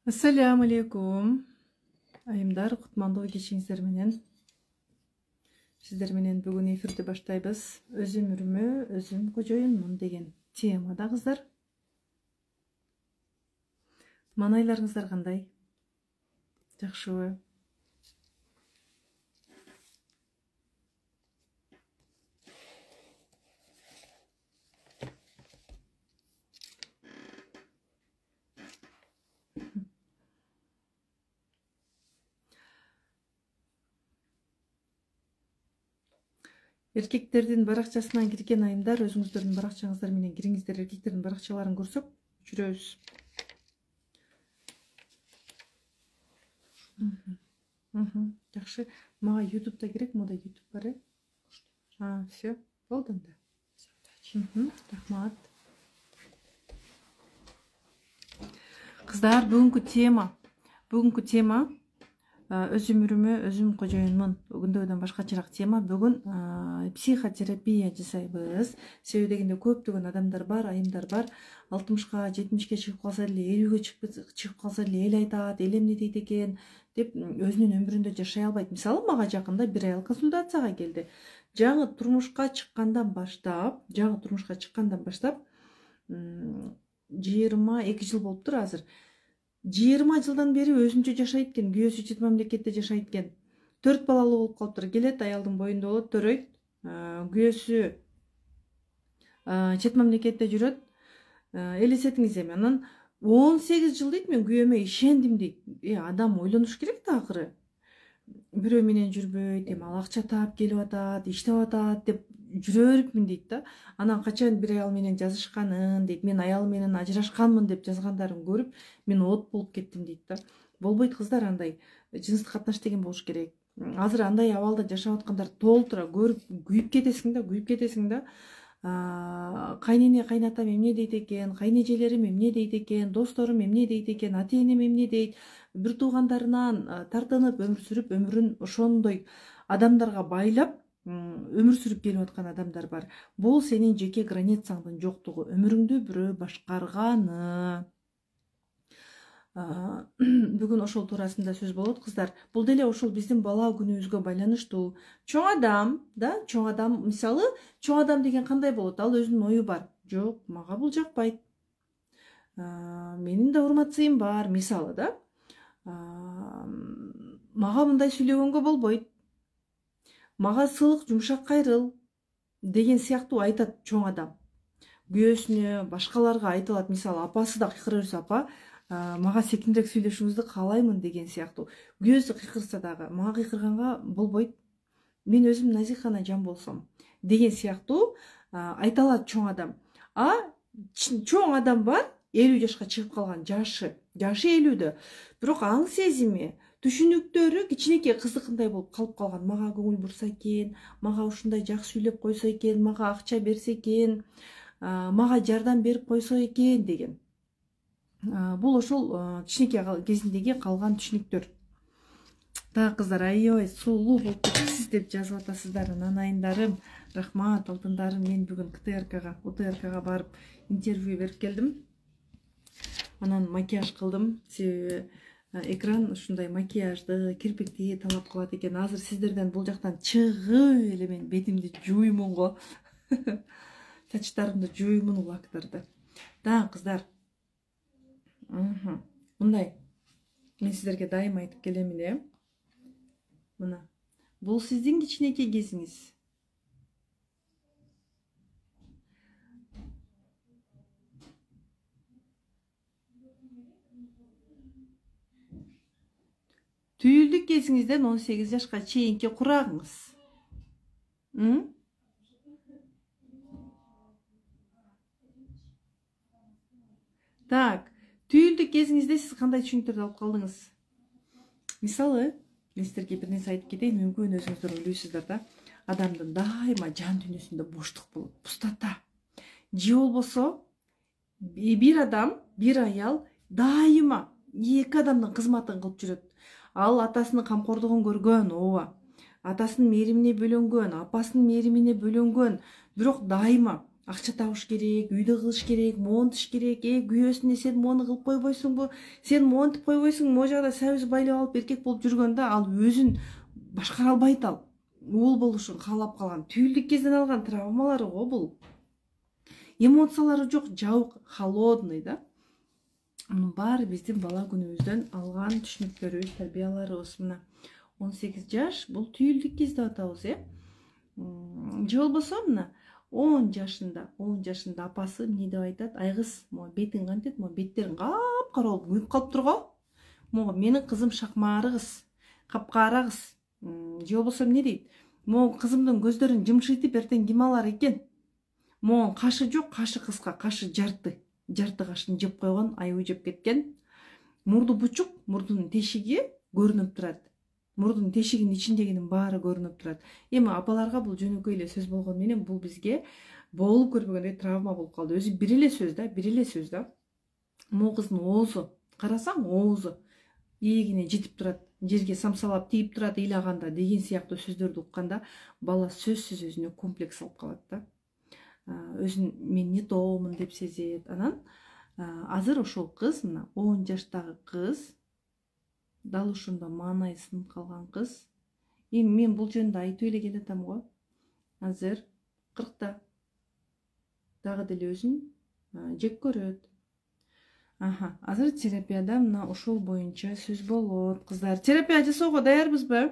Ассаляму алейкум. Айымдар, кутмандуу кечиңиздер менен. Сиздер менен бүгүн эфирди баштайбыз. Өзүм үрүмө, өзүм кожоюнмун деген темада кыздар. Манайларыңыздар кандай? Жакшыбы? Эркектердин баракчасынан кирген айымдар, өзүңүздөрдүн баракчаңыздар менен кириңиздер, эркектердин баракчаларын көрсөк жүрөбүз. Жакшы. Мага YouTube'да керек, мода YouTube бар, все. Болду анда. Рахмат. Кыздар, бүгүнкү тема өзүм үрүмө, өзүм кожоюнмун. Күндөгүдөн башкачараак тема. Бүгүн психотерапия жасайбыз. Себеби дегенде көптөгөн адамдар бар, айымдар бар. 60ка, 70ке чыгып калса эле, 50ге чыгып калса эле эл айтат, эл эмне дейт экен деп өзүнүн өмүрүндө жашай албайт. Мисалы, мага жакында бир айыл консультацияга келди. Жаңы турмушка чыккандан баштап 22 жыл болуптур азыр. 20 жылдан бери өзүнчө жашайт экен, күйөөсү чет мамлекетте жашайт экен. 4 балалуу болуп калыптыр. Келет, аялдын боюнда болот, төрөйт. Күйөөсү чет мамлекетте жүрөт. Элестетиңиз эми. Анан 18 жыл дейт, мен күйөөмө ишендим дейт. Адам ойлонуш керек да акыры. Бирөө менен жүрбөйт, ал акча таап келип атат, иштеп атат деп жүрө берипмин дейт да. Анан качан бир аял менен жазышканын дейт, мен аялым менен ажырашканмын деп жазгандарын көрүп, мен от болуп кеттим дейт да. Болбойт кыздар, андай жыныстык катнаш деген болуш керек. Азыр андай абалда жашап аткандар толтура көрүп күйүп кетесиң да. Кайнене, кайнатам эмне дейт экен, кайнежелерим эмне дейт экен, досторум эмне дейт экен, ата энем эмне дейт, бир туугандарынан тартынып өмүр сүрүп, өмүрүн ошондой адамдарга байлап өмүр сүрүп келип аткан адамдар бар. Бул сенин жеке границаңдын жоктугу, өмүрүңдү бирөө башкарганы. Бүгүн ошол туурасында сөз болот кыздар. Бул деле ошол биздин бала күнүбүзгө байланыштуу. Чоң адам, мисалы, чоң адам деген кандай болот? Ал өзүнүн ою бар. Жок, мага бул жакпайт. Менин да урматсыйым бар, мисалы да. Мага мындай сүйлөгөнгө болбойт. Мага сылык, жумшак кайрыл деген сыяктуу айтат чоң адам. Күйөөсүнө, башкаларга айтылат. Мисалы, апасы да кыйкыра берсе, апа, мага секиндирээк сүйлөшүүңүздү каалаймын деген сыяктуу. Күйөөсү кыйкырса дагы, мага кыйкырганга болбойт. Мен өзүм назикана жан болсом деген сыяктуу айталат чоң адам. Чоң адам бар, 50 жашка чыгып калган, жашы 50дө. Бирок аң сезими, түшүнүктөрү кичинекей кыздыкындай болуп калып калган. Мага көңүл бурса экен, мага ушундай жакшы сүйлөп койсо экен, мага акча берсе экен, мага жардам берип койсо экен деген. Бул ошол кичинекей кезиндеги калган түшүнүктөр. Так кыздар, аябай сулуу болуп кетипсиз деп жазып атасыздар. Нанайындарым, рахмат, алтындарым. Мен бүгүн УТРКга барып интервью берип келдим. Анан макияж кылдым. Себеби экран ушундай макияжды, кирпикти талап кылат экен. Азыр сиздерден бул жактан чыгып эле мен бетимди жууймун го. Чачтарымды жууймун, лактарды. Так кыздар. Мындай. Мен сиздерге дайым айтып келемин, Мына. Бул сиздин кичинекей кезиңиз. Түйүлдүк кезиңизден 18 жашка чейинки курагыңыз. Так, түйүлдүк кезиңизде сиз кандай түшүнүктөрдү алып калдыңыз? Мисалы, мен сиздерге бир нерсе айтып кетейин, мүмкүн өзүңүздөр ойлойсуздар да. Адамдын дайыма жан дүйнөсүндө боштук болот, пустота. Же болбосо бир адам, бир аял дайыма эки адамдын кызматын кылып жүрөт. Ал атасынын камкордугун көргөн, атасынын мээримине бөлөнгөн, апасынын мээримине бөлөнгөн, бирок дайыма акча табыш керек, үйдө кылыш керек, монтиш керек. Күйөөсүнө сен мону кылып койбойсуңбу? Сен монтип койбойсуңбу? Могу жакта сабыз байлап алып эркек болуп жүргөндө ал өзүн башкара албайт, ал уул болушун каалап калган. Түйүлдүк кезден алган травмалары го бул. Эмоциялары жок, жабык, холодный да. Мунун баары биздин бала күнүбүздөн алган түшүнүктөрүбүз, тарбияларыбыз. Мына 18 жаш бул түйүлдүк кез деп атабыз, же болбосо мына 10 жашында апасы эмне деп айтат? Ай кыз, могу бетиң кантет, могу беттериң капкара болуп күйүп калыптыр го. Могу менин кызым шакмаары кыз, капкара кыз. Же болбосо эмне дейт? Могу кызымдын көздөрүн жымшыйтып эртең ким алар экен? Могу кашы жок, кашы кыска, кашы жарты кашын жеп койгон, айыбы жеп кеткен. Мурду бучук, мурдунун тешиги көрүнүп турат. Мурдун тешигинин ичиндегинин баары көрүнүп турат. Эми апаларга бул жөнөкөй эле сөз болгону менен бул бизге болуп көрбөгөндөй травма болуп калды. Өзү бир эле сөз да. Могу кыздын оозу, карасаң оозу ийигине жетип турат, жерге самсалап тийип турат ыйлаганда деген сыяктуу сөздөрдү укканда бала сөзсүз өзүнө комплекс алып калат да. Өзүн мен не тоомун деп сезет. Анан азыр ошол кыз, мына 10 жаштагы кыз, дал ушунда маанайы сынып калган кыз. Эми мен бул жөнүндө айтып эле келатам го. Азыр 40та. Дагы деле өзүн жек көрөт. Азыр терапияда мына ушул боюнча сөз болот. Кыздар, терапия жасоого даярбызбы?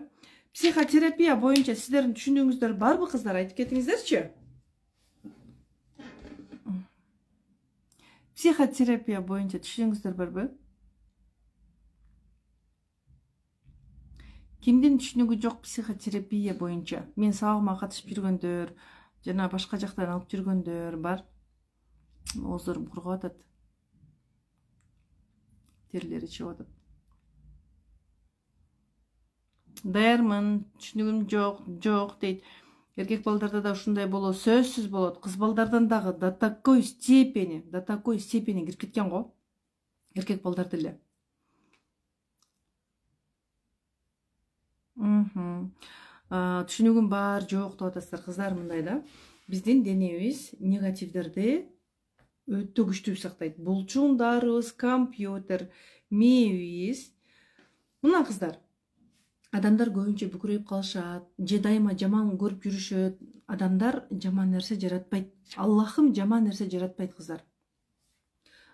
Психотерапия боюнча сиздердин түшүнүгүңүздөр барбы, кыздар? Айтып кетиңиздерчи. Психотерапия боюнча түшүнүгүздөр барбы? Кимдин түшүнүгү жок психотерапия боюнча? Мен сабагыма катышып жүргөндөр, жана башка жактан алып жүргөндөр бар. Оозорум куруп атат. Терлери чыгып атат. Даярмын, түшүнүгүм жок дейт. Эркек балдарда да ушундай болот, сөзсүз болот. Кыз балдардан дагы до такой степени кирип кеткен го. Эркек балдар деле. Түшүнүгүм бар, жок деп атасыздар. Кыздар, мындай да. Биздин денебиз негативдерди өтө күчтүү сактайт. Булчуңдарыбыз, компьютер, мээбиз. Мына кыздар, адамдар көбүнчө бүкүрөйүп калышат, же дайыма жаман көрүп жүрүшөт. Адамдар жаман нерсе жаратпайт. Аллахым жаман нерсе жаратпайт, кыздар.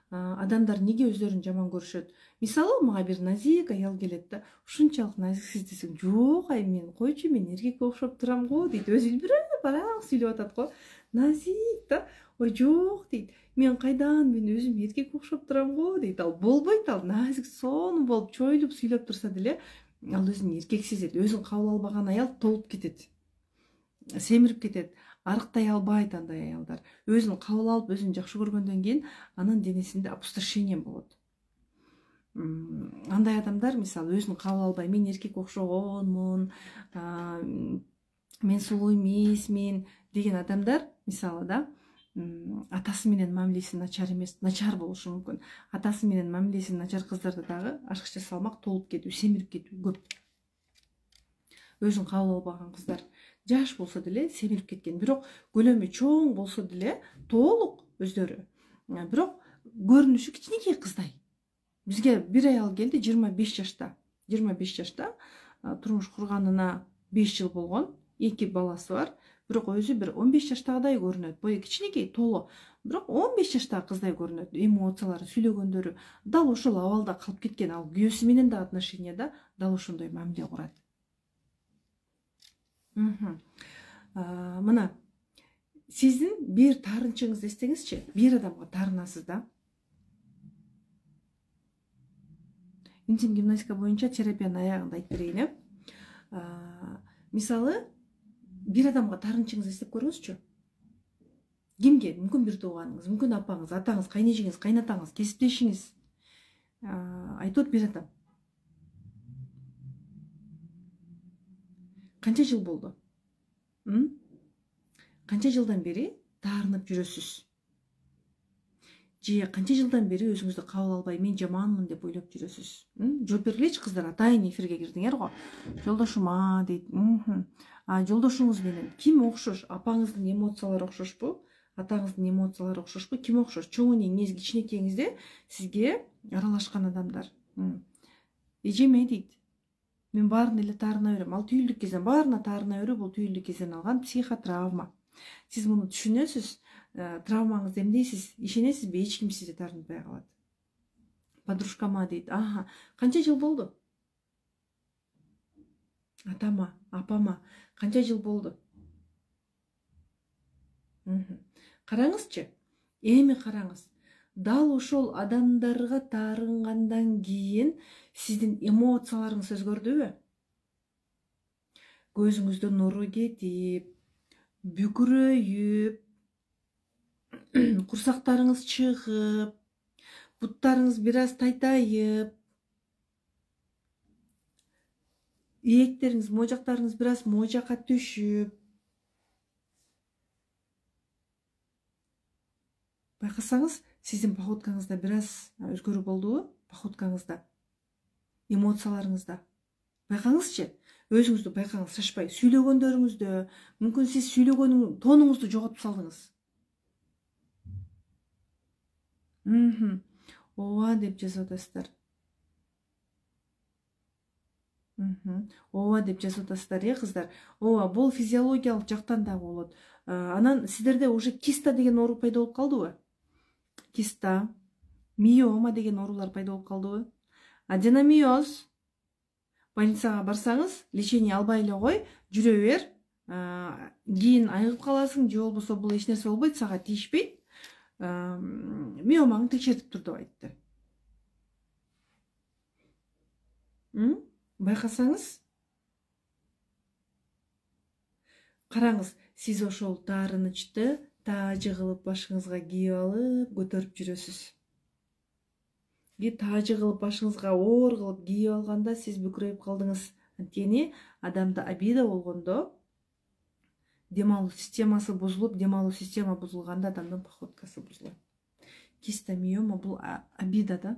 Адамдар неге өздөрүн жаман көрүшөт? Мисалы, мага бир назик аял келет да, ушунчалык назиксиз десем, жок, ай мен койчу, мен эркекке окшоп турам го дейт. Өзү билбей барак сүйлөп атат го. Назик да. Ой, жок дейт. Мен кайдан, мен өзүм эркекке окшоп турам го дейт. Ал болбойт, ал назик сонун болуп, чойлуп сүйлөп турса деле, ал өзүн эркек сезет. Өзүн кабыл албаган аял толуп кетет. Семирип кетет. Арыктай албайт андай аялдар. Өзүн кабыл алып, өзүн жакшы көргөндөн кийин анын денесинде опустошение болот. Андай адамдар, мисалы, өзүн кабыл албай, мен эркекке окшогонмун, мен сулуу эмесмин деген адамдар, мисалы да, атасы менен мамилеси начар эмес, начар болушу мүмкүн. Атасы менен мамилеси начар кыздарда дагы ашыкча салмак толуп кетүү, семирип кетүү көп. Өзүн кабыл албаган кыздар жаш болсо деле семирип кеткен. Бирок көлөмү чоң болсо деле толук өздөрү. Бирок көрүнүшү кичинекей кыздай. Бизге бир аял келди 25 жашта. 25 жашта турмуш курганына 5 жыл болгон, 2 баласы бар. Бирок өзү бир 15 жаштагыдай көрүнөт. Бою кичинекей, толо. Бирок 15 жаштагы кыздай көрүнөт. Эмоциялары, сүйлөгөндөрү дал ошол абалда калып кеткен. Ал күйөөсү менен да отношенияда дал ошондой мамиле курат. Мына сиздин бир таарынчыңызды эстеңизчи. Бир адамга таарынасыз да. Интим гимнастика боюнча терапиянын аягында айтып берейин, Мисалы, бир адамга таарынчыңызды эстеп көрүңүзчү. Кимге? Мүмкүн бир тууганыңыз, мүмкүн апаңыз, атаңыз, кайнежеңиз, кайнатаңыз, кесиптешиңиз. Айтып бир адам. Канча жыл болду? Канча жылдан бери таарынып жүрөсүз? Же канча жылдан бери өзүңүздү кабыл албай, мен жаманмын деп ойлоп жүрөсүз? Жооп бергилечи кыздар, атайын эфирге кирдиңер го. Жолдошум дейт. Жолдошуңуз менен ким окшош? Апаңыздын эмоциялары окшошпу? атаңыздын эмоциялары окшошпу? Ким окшош? Чоң эңиңиз, кичинекейиңизде сизге аралашкан адамдар. Эжеме дейт, мен баарын эле таарына берем. Ал түйүлдүк кезден баарына таарына берүү, бул түйүлдүк кезден алган психотравма. Сиз муну түшүнөсүз, травмаңызды эмдейсиз, ишенесизби? Эч ким сизди тартынбай калат. Подружкама дейт, канча жыл болду? Атама, апама канча жыл болду? Караңызчы, эми караңыз. Дал ошол адамдарга таарынгандан кийин сиздин эмоцияларыңыз өзгөрдүбү? Көзүңүздөн нуру кетип, бүкүрөйүп, курсактарыңыз чыгып, буттарыңыз бир аз тайтайып, ийектериңиз, можактарыңыз бир аз можакка түшүп. Байкасаңыз, сиздин походкаңызда бир аз өзгөрүү болдубу? Походкаңызда, эмоцияларыңызда. Байкаңызчы, өзүңүздү байкаңыз, шашпай. Сүйлөгөндөрүңүздө, мүмкүн сиз сүйлөгөн тонуңузду жоготуп салдыңыз. Ооба деп жазып атасыздар. Ооба деп жазып атасыздар, кыздар. Ооба, бул физиологиялык жактан дагы болот. Анан сиздерде уже киста деген оору пайда болуп калдыбы? Киста, миома деген оорулар пайда болуп калдыбы? Аденомиоз. Больницага барсаңыз, лечение албай эле кой, жүрө бер. Кийин айыгып каласың, же болбосо бул эч нерсе болбойт, сага тийишпейт. Миомаңды текшертип тур деп айтты. Байкасаңыз, караңыз, сиз ошол таарынычты таажы кылып башыңызга кийип алып көтөрүп жүрөсүз. Таажы кылып башыңызга оор кылып кийип алганда сиз бүкүрөйүп калдыңыз. Анткени адамда обида болгондо дем алуу системасы бузулуп, дем алуу система бузулганда адамдын походкасы бузулат. Киста, миома бул обида да.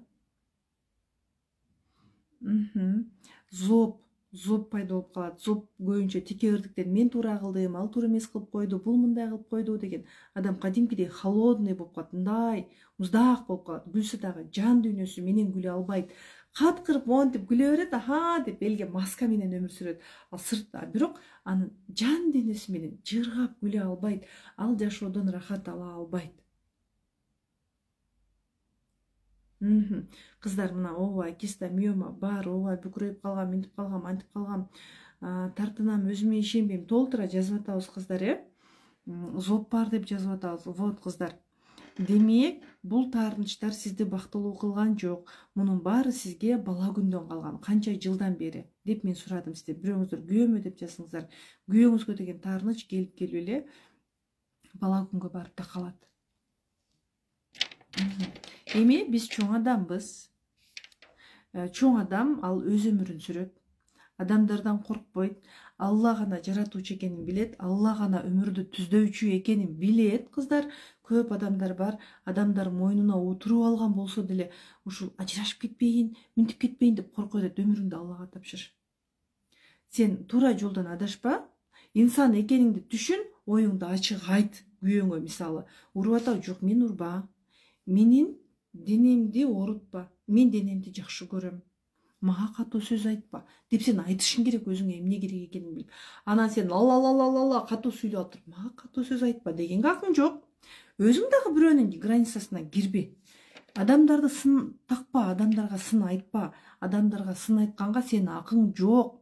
Зоб пайда болуп калат. Зоб көбүнчө текебердиктен мен туура кылдым, ал туура эмес кылып койду, бул мындай кылып койду деген. Адам кадимкидей холодный болуп калат, мындай муздак болуп калат. Күлсө дагы жан дүйнөсү менен күлө албайт. Каткырып монтип күлө берет, деп элге маска менен өмүр сүрөт. Ал сыртта, бирок анын жан дүйнөсү менен жыргап күлө албайт. Ал жашоодон рахат ала албайт. Кыздар, мына ооба, киста, миома бар, ооба, бүкүрөйүп калгам, мынтип калгам, антип калгам, тартынам, өзүмө ишенбейм. Толтура жазып атабыз, кыздар, Зоб бар деп жазып атабыз. Вот, кыздар. Демек, бул таарынычтар сизди бактылуу кылган жок. Мунун баары сизге бала күндөн калган. Канча жылдан бери деп мен сурадым сизде. Бирөөңүздөр күйөөмө деп жазсаңыздар. Күйөөңүзгө деген таарыныч келип эле бала күнгө барып да калат. Эми биз чоң адамбыз. Чоң адам ал өз өмүрүн сүрөт. Адамдардан коркпойт. Алла гана жаратуучу экенин билет. Алла гана өмүрдү түздөүчү экенин билет, кыздар. Көп адамдар бар. Адамдар мойнуна отуруп алган болсо деле, ушул ажырашып кетпейин, мынтип кетпейин деп коркуп атат. Өмүрүңдү Аллага тапшыр. Сен туура жолдон адашпа. Инсан экениңди түшүн, оюңду ачык айт. Күйөөңө мисалы, уруп атабы, жок, мен урба. Менин денемди оорутпа. Мен денемди жакшы көрөм. Мага катуу сөз айтпа деп сен айтышың керек, өзүңө эмне керек экенин билип. Анан сен ла катуу сүйлөп атып, мага катуу сөз айтпа дегенге акың жок. Өзүң дагы бирөөнүн границасына кирбе. Адамдарды сын такпа, адамдарга сын айтпа. Адамдарга сын айтканга сенин акың жок.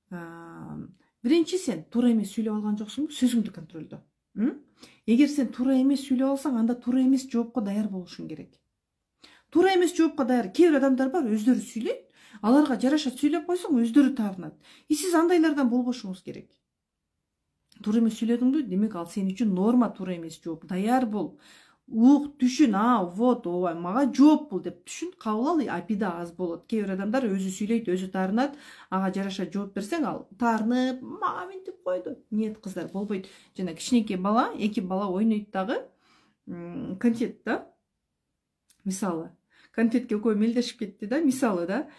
Биринчи, сен туура эмес сүйлөп алган жоксуңбу? Сөзүңдү контролдо. Эгер сен туура эмес сүйлөп алсаң, анда туура эмес жоопко даяр болушуң керек. Туура эмес жоопко даяр. Кээ бир адамдар бар, өздөрү сүйлөйт. Аларга жараша сүйлөп койсоң, өздөрү таарынат. Сиз андайлардан болбошуңуз керек. Туура эмес сүйлөдүңбү? Демек, ал сен үчүн норма, туура эмес жооп. Даяр бол. Ук, түшүн, вот, ооба, мага жооп бул деп түшүн, кабыл ал, обида аз болот. Кээ бир адамдар өзү сүйлөйт, өзү таарынат, ага жараша жооп берсең, ал таарынып, мага мынтип койду. Нет, кыздар, болбойт. Жана кичинекей бала, эки бала ойнойт дагы, конфет да. Мисалы, конфетке экөө мелдешип кетти да, мисалы да.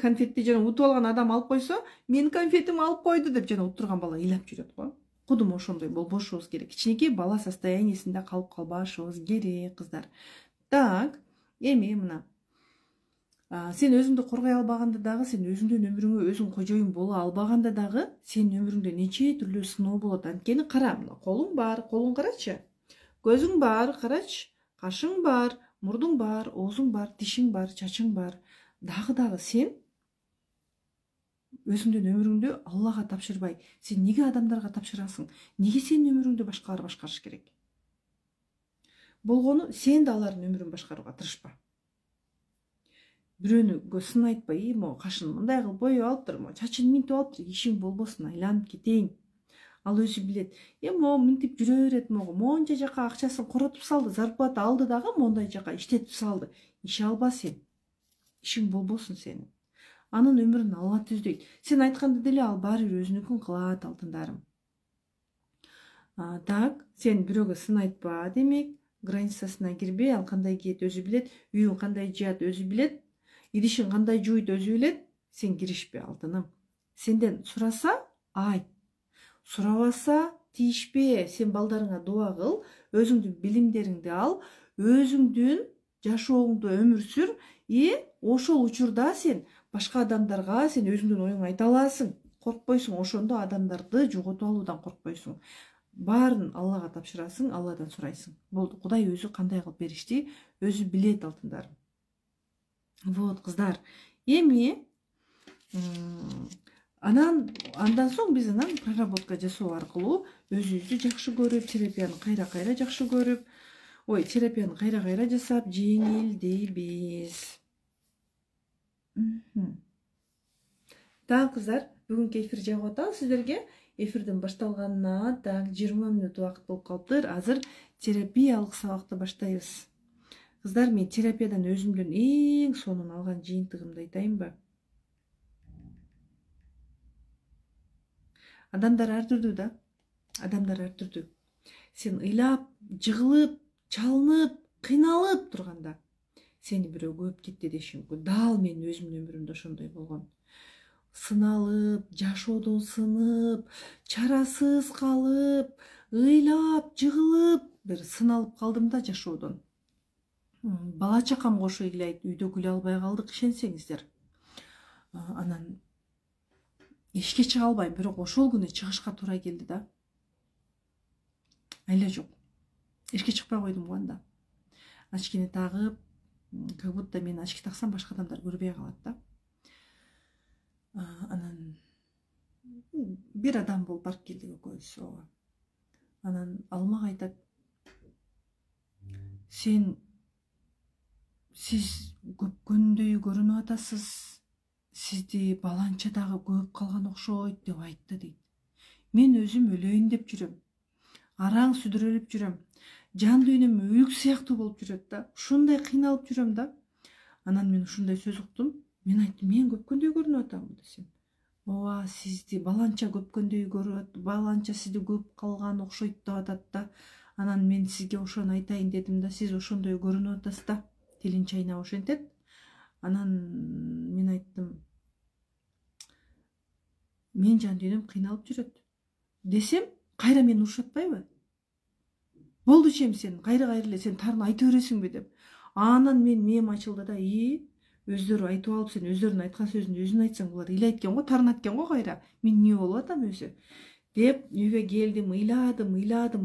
Конфетти жана утуп алган адам алып койсо, мен конфетимди алып койду деп жана утурган бала ыйлап жүрөт го. кудум ошондой болбошубуз керек. Кичинекей бала состояниясында калып калбашыбыз керек, кыздар. Так, эми мына сен өзүңдү коргой албаганда дагы, сен өзүңдүн өмүрүңө өзүң кожоюн боло албаганда дагы сенин өмүрүңдө нече түрлүү сыноо болот. Анткени кара, мына колуң бар, колуң карачы. Көзүң бар, карачы. Кашың бар, мурдуң бар, оозуң бар, тишиң бар, чачың бар. Дагы сен өзүңдүн өмүрүңдү Аллага тапшырбай, сен неге адамдарга тапшырасың? Неге сенин өмүрүңдү башкалар башкарыш керек? Болгону сен да алардын өмүрүн башкарууга тырышпа. Бирөөнүгө сын айтпай, могу кашын мындай кылып боюп алыптыр, могу чачын минтип алыптыр, ишиң болбосун, айланып кетейин. Ал өзү билет. Могу минтип жүрө берет, монча жака акчасын коротуп салды, зарплата алды дагы мондай жака иштетип салды. Иш алба сен. Ишиң болбосун сенин. Анын өмүрүн Алла түздөйт. Сен айтканды деле ал баары бир өзүнүкүн кылат, алтындарым. Так, сен бирөөгө сын айтпа, демек, границасына кирбей, ал кандай кийет өзү билет, үйүн кандай жаат өзү билет, идишин кандай жууйт өзү билет. Сен киришпе, алтыным. Сенден сураса, айт. Сурабаса, тийишпе. Сен балдарыңа дуа кыл, өзүңдүн билимдериңди ал, өзүңдүн жашооңду өмүр сүр, ошол учурда сен башка адамдарга сен өзүңдүн оюңду айта аласың. Коркпойсуң, ошондо адамдарды жоготуп алуудан коркпойсуң. Баарын Аллага тапшырасың, Алладан сурайсың. Болду, Кудай өзү кандай кылып беришти, өзү билет, алтындарым. Вот, кыздар. Эми андан соң биз проработка жасоо аркылуу өзүбүздү жакшы көрүп, терапияны кайра жакшы көрүп, терапияны кайра жасап жеңилдейбиз. Так, кыздар, бүгүнкү эфир жагып атабы сиздерге. Эфирдин башталганына так 20 мүнөт убакыт болуп калыптыр. Азыр терапиялык сабакты баштайбыз. Кыздар, мен терапиядан өзүмдүн эң сонун алган жыйынтыгымды айтайынбы? Адамдар ар түрдүү да. Адамдар ар түрдүү. Сен ыйлап, жыгылып, чалынып, кыйналып турганда сени бирөө көп кетти деши мүмкүн. Дал менин өзүмдүн өмүрүмдө ошондой болгон. Сыналып, жашоодон сынып, чарасыз калып, ыйлап, жыгылып, бир сыналып калдым да жашоодон. Бала чакам кошо ыйлайт, үйдө күлө албай калдык, ишенсеңиздер. Анан эшикке чыга албайм, бирок ошол күнү чыгышка туура келди да. Айла жок. Эшикке чыкпай койдум го анда. Очкини тагып, как будто мен очки таксам башка адамдар көрбөй калат да. Анан бир адам болуп барып келдик экөөбүз. Анан ал мага айтат: сиз көпкөндөй көрүнүп атасыз, сизди баланча дагы көп калган окшойт деп айтты дейт. Мен өзүм өлөйүн деп жүрөм. Араң сүдүрөлүп жүрөм. Жан дүйнөм өлүк сыяктуу болуп жүрөт да. Ушундай кыйналып жүрөм да. Анан мен ушундай сөз уктум. Мен айттым: мен көпкөндөй көрүнүп атамбы десем. Ооба, сизди баланча көпкөндөй көрүп, баланча сизди көп калган окшойт деп атат да. Анан мен сизге ошону айтайын дедим да. Сиз ошондой көрүнүп атасыз да. Тилин чайнап ошентет. Анан мен айттым: мен жан дүйнөм кыйналып жүрөт десем, кайра мени урушатпайбы? Болду чем, сен кайра эле сен тарын айта бересиңби деп. Анан мээм ачылды да. Өздөрү айтып алып, сен өздөрүнүн айткан сөзүн өзүң айтсаң, булар ыйлайт экен го, тарынат экен го кайра. Мен эмне болуп атам өзү? Деп үйгө келдим, ыйладым,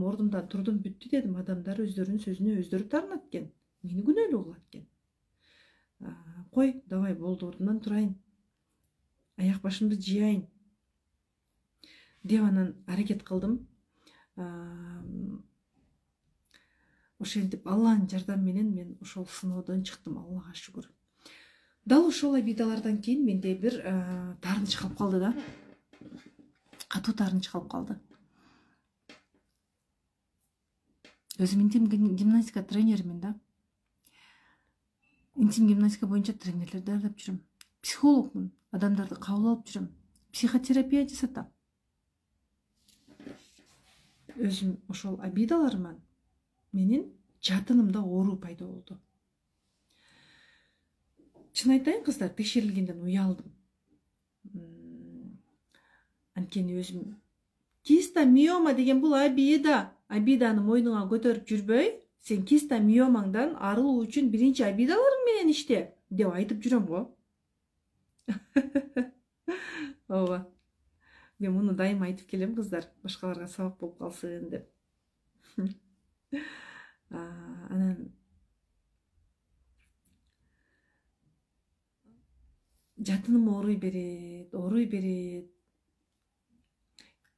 ордумдан турдум, бүттү дедим. Адамдар өздөрүнүн сөзүнө өздөрү тарынат экен. Мени күнөөлүү кылат экен. Кой, давай, болду, ордумдан турайын. Аяк башымды жыяйын деп анан аракет кылдым. Ошентип Алланын жардамы менен мен ошол сыноодон чыктым, Аллага шүгүр. Дал ошол обидалардан кийин менде бир таарыныч калып калды да. Катуу таарыныч калып калды. Өзүм интим гимнастика тренеримин да. Интим гимнастика боюнча тренерлер даярдап жүрөм. Психологмун, адамдарды кабыл алып жүрөм. Психотерапия жасатам. Өзүм ошол обидаларыман менин жатынымда оору пайда болду. Чын айтайын, кыздар, текшерилгенден уялдым. Анткени өзүм Киста миома деген бул обида. Обиданы мойнуңа көтөрүп жүрбөй, сен киста миомаңдан арылуу үчүн биринчи обидаларың менен иште деп айтып жүрөм го. Ооба. Мен муну дайыма айтып келем кыздар, башкаларга сабак болуп калсын деп. Анан жатыным ооруй берет.